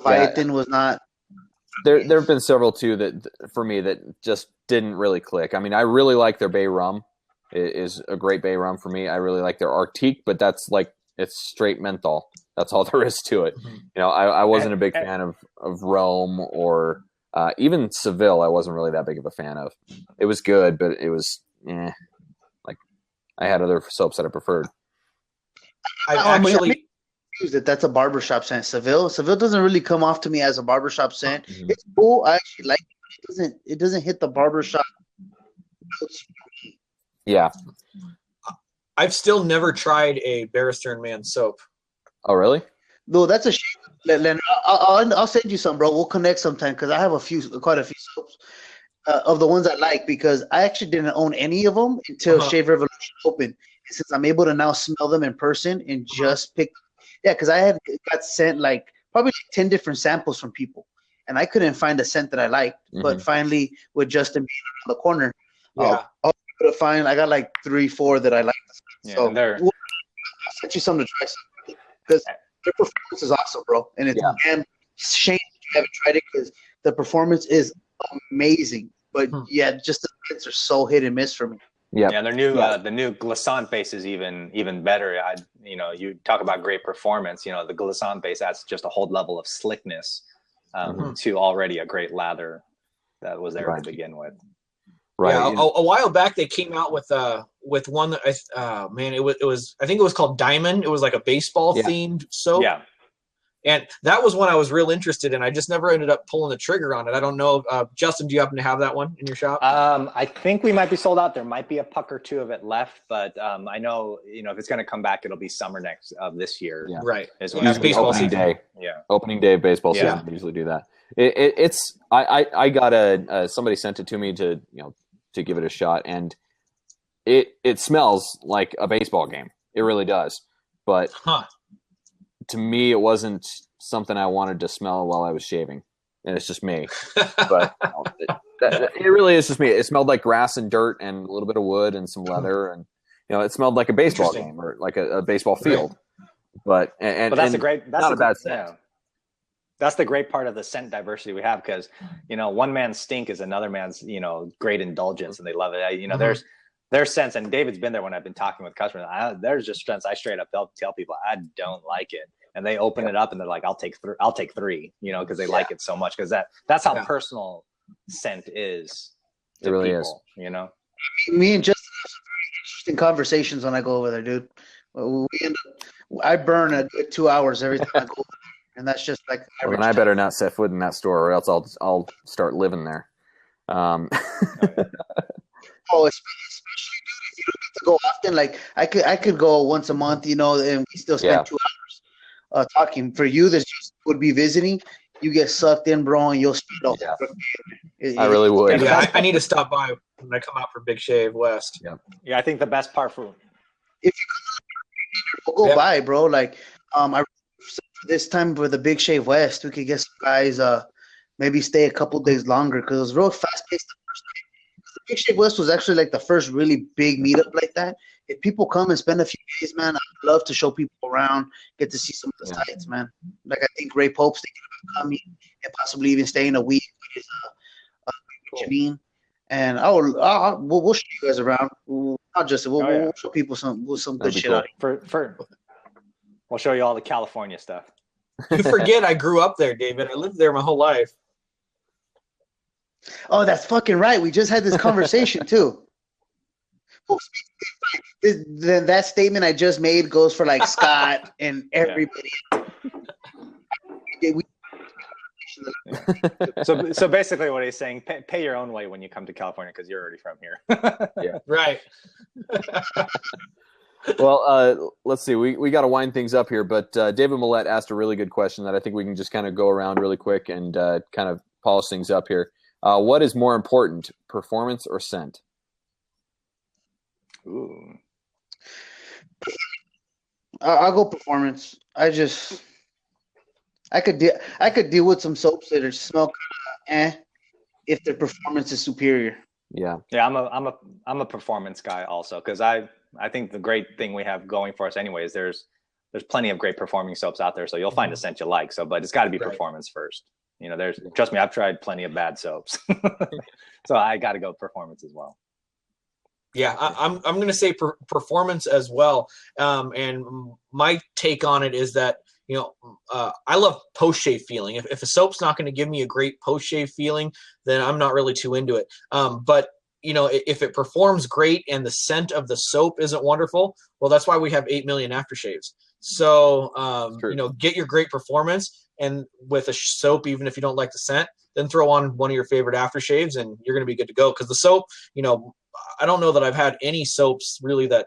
Leviathan was not. There have been several too that for me that just didn't really click. I mean, I really like their Bay Rum. It is a great Bay Rum for me. I really like their Arctique, but that's like it's straight menthol. That's all there is to it. I wasn't a big fan of Rome or even Seville. I wasn't really that big of a fan of. It was good, but it was like I had other soaps that I preferred. I've actually used it. That's a barbershop scent. Seville doesn't really come off to me as a barbershop scent. It's cool. I actually like it. It doesn't hit the barbershop. Yeah. I've still never tried a Barrister Man soap. Oh, really? No, that's a shame. I'll send you some, bro. We'll connect sometime because I have quite a few soaps of the ones I like because I actually didn't own any of them until Shave Revolution opened. And since I'm able to now smell them in person and just pick, because I got sent probably 10 different samples from people, and I couldn't find a scent that I liked. But finally, with Justin being around the corner, I was able to find. I got 3-4 that I liked. Yeah, so I'll send you something to try because their performance is awesome, bro. And it's damn shame you haven't tried it because the performance is amazing. But just the scents are so hit and miss for me. Yeah, and their new the new glissant base is even better. You talk about great performance. The glissant base adds just a whole level of slickness to already a great lather that was there to begin with. Right. Yeah, a while back they came out with one that it was I think it was called Diamond. It was like a baseball themed soap. Yeah. And that was one I was real interested in. I just never ended up pulling the trigger on it. I don't know. Justin, do you happen to have that one in your shop? I think we might be sold out. There might be a puck or two of it left, but I know, if it's going to come back, it'll be summer this year. Yeah. Right. Is when baseball opening season. Day. Yeah. Opening day of baseball season. We usually do that. I got somebody sent it to me to give it a shot, and it smells like a baseball game. It really does. But to me, it wasn't something I wanted to smell while I was shaving, and it's just me. But it really is just me. It smelled like grass and dirt and a little bit of wood and some leather, and it smelled like a baseball game or like a baseball field. But that's not a bad scent. Yeah. That's the great part of the scent diversity we have because, one man's stink is another man's, great indulgence, and they love it. There's scents, and David's been there when I've been talking with customers. There's just scents I straight up tell people I don't like it, and they open it up and they're like, I'll take three, because they like it so much because that's how personal scent is. It really people, is. Me and Justin have some very interesting conversations when I go over there, dude. I burn a good 2 hours every time I go over there. And that's just like. Well, I better not set foot in that store, or else I'll start living there. Especially if you don't get to go often. Like I could go once a month, and we still spend 2 hours talking. For you, that just would be visiting. You get sucked in, bro, and you'll spend all. I really would. Yeah, I need to stop by when I come out for Big Shave West. Yeah, I think the best part for if you come, we'll go by, bro. Like I. This time for the Big Shave West, we could get some guys maybe stay a couple days longer because it was real fast paced the first night. The Big Shave West was actually like the first really big meetup like that. If people come and spend a few days, man, I'd love to show people around, get to see some of the sites, man. Like I think Ray Pope's thinking about coming and possibly even staying a week with his Janine. And we'll show you guys around. We'll show people some good shit. Cool. We'll show you all the California stuff. You forget I grew up there, David. I lived there my whole life. Oh, that's fucking right. We just had this conversation too. Then that statement I just made goes for like Scott and everybody. So basically what he's saying, pay your own way when you come to California because you're already from here. Yeah, right. Well, let's see. We got to wind things up here, but David Millette asked a really good question that I think we can just kind of go around really quick and kind of polish things up here. What is more important, performance or scent? Ooh. I'll go performance. I could deal with some soaps that are smell if their performance is superior. Yeah. I'm a performance guy also because I think the great thing we have going for us anyway is there's plenty of great performing soaps out there, so you'll find a scent you like. So, but it's got to be performance first. You know, trust me, I've tried plenty of bad soaps, so I got to go performance as well. Yeah, I'm going to say performance as well. And my take on it is that, I love post-shave feeling. If a soap's not going to give me a great post-shave feeling, then I'm not really too into it. But, if it performs great and the scent of the soap isn't wonderful, well, that's why we have 8 million aftershaves. So, get your great performance. And with a soap, even if you don't like the scent, then throw on one of your favorite aftershaves and you're going to be good to go. Because the soap, I don't know that I've had any soaps really that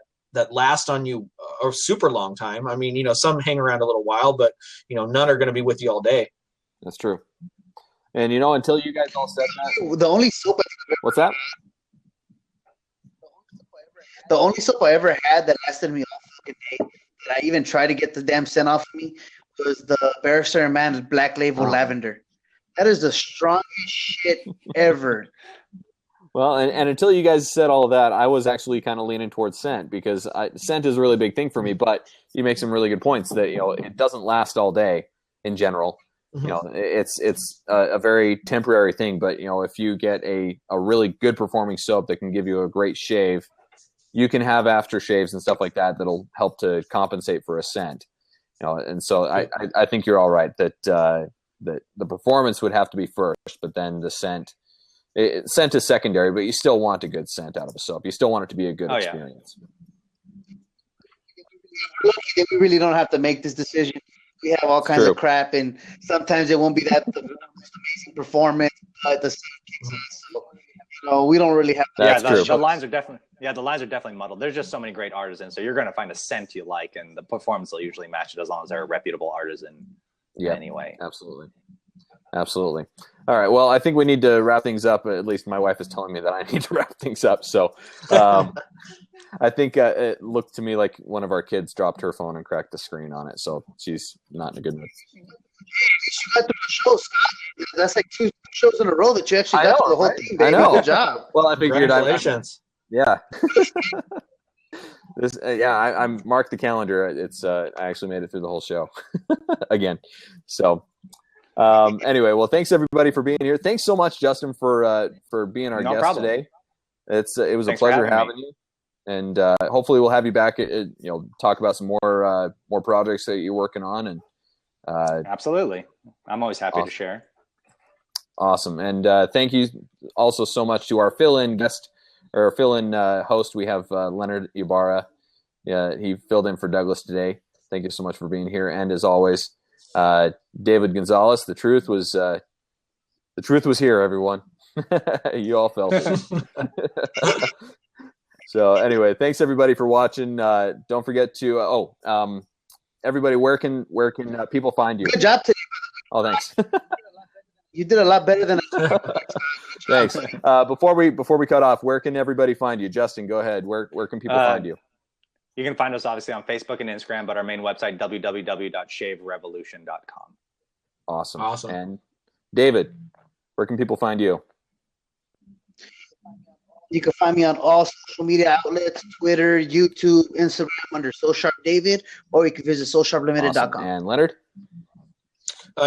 last on you a super long time. I mean, some hang around a little while, but, none are going to be with you all day. That's true. And, until you guys all said that. The only soap What's that? The only soap I ever had that lasted me all fucking day, that I even tried to get the damn scent off of me, was the Barrister and Mann's Black Label Lavender. That is the strongest shit ever. Well, and until you guys said all of that, I was actually kind of leaning towards scent because scent is a really big thing for me. But you make some really good points that it doesn't last all day in general. Mm-hmm. It's a very temporary thing. But if you get a really good performing soap that can give you a great shave, you can have aftershaves and stuff like that that'll help to compensate for a scent. And so I think you're all right that the performance would have to be first, but then the scent. Scent is secondary, but you still want a good scent out of a soap. You still want it to be a good experience. Yeah. We really don't have to make this decision. We have all kinds of crap, and sometimes it won't be the most amazing performance, but the so we don't really have to. The lines are definitely muddled. There's just so many great artisans, so you're going to find a scent you like, and the performance will usually match it as long as they're a reputable artisan. Yeah, anyway, Absolutely. All right. Well, I think we need to wrap things up. At least my wife is telling me that I need to wrap things up. So I think it looked to me like one of our kids dropped her phone and cracked the screen on it. So she's not in a good mood. You got through the show, Scott. That's like 2 shows in a row that you actually got through the whole thing, baby. I know. Good job. Well, I figured Congratulations. Yeah. I'm marked the calendar. It's I actually made it through the whole show again. So anyway, well, thanks everybody for being here. Thanks so much, Justin, for being our guest today. It was a pleasure having you, and hopefully we'll have you back. Talk about some more projects that you're working on, and absolutely, I'm always happy to share. Awesome, and thank you also so much to our fill-in guest or fill-in host. We have Leonard Ibarra. Yeah, he filled in for Douglas today. Thank you so much for being here, and as always. David Gonzalez, the truth was here, everyone. You all felt it. So anyway, thanks everybody for watching. Don't forget to everybody, where can people find you? Good job today. Oh, thanks. You did a lot better than Thanks. Before we cut off, where can everybody find you? Justin, go ahead. Where can people find you? You can find us obviously on Facebook and Instagram, but our main website, www.shaverevolution.com. Awesome. And David. where can people find you? You can find me on all social media outlets, Twitter, YouTube, Instagram under SoSharpDavid, or you can visit SoSharpLimited.com. Awesome. And Leonard?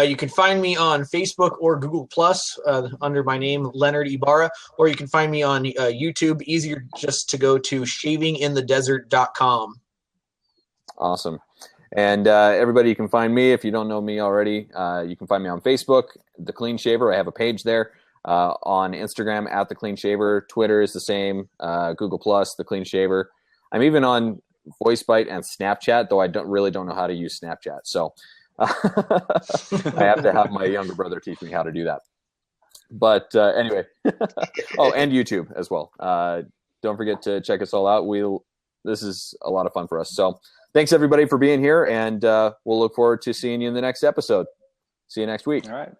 You can find me on Facebook or Google Plus under my name, Leonard Ibarra, or you can find me on YouTube. Easier just to go to shavinginthedesert.com. Awesome. And everybody, you can find me, if you don't know me already, you can find me on Facebook, The Clean Shaver. I have a page there. On Instagram, at The Clean Shaver. Twitter is the same. Google Plus, The Clean Shaver. I'm even on VoiceBite and Snapchat, though I don't know how to use Snapchat. So I have to have my younger brother teach me how to do that. But anyway. Oh, and YouTube as well. Don't forget to check us all out. This is a lot of fun for us. So thanks, everybody, for being here, and we'll look forward to seeing you in the next episode. See you next week. All right.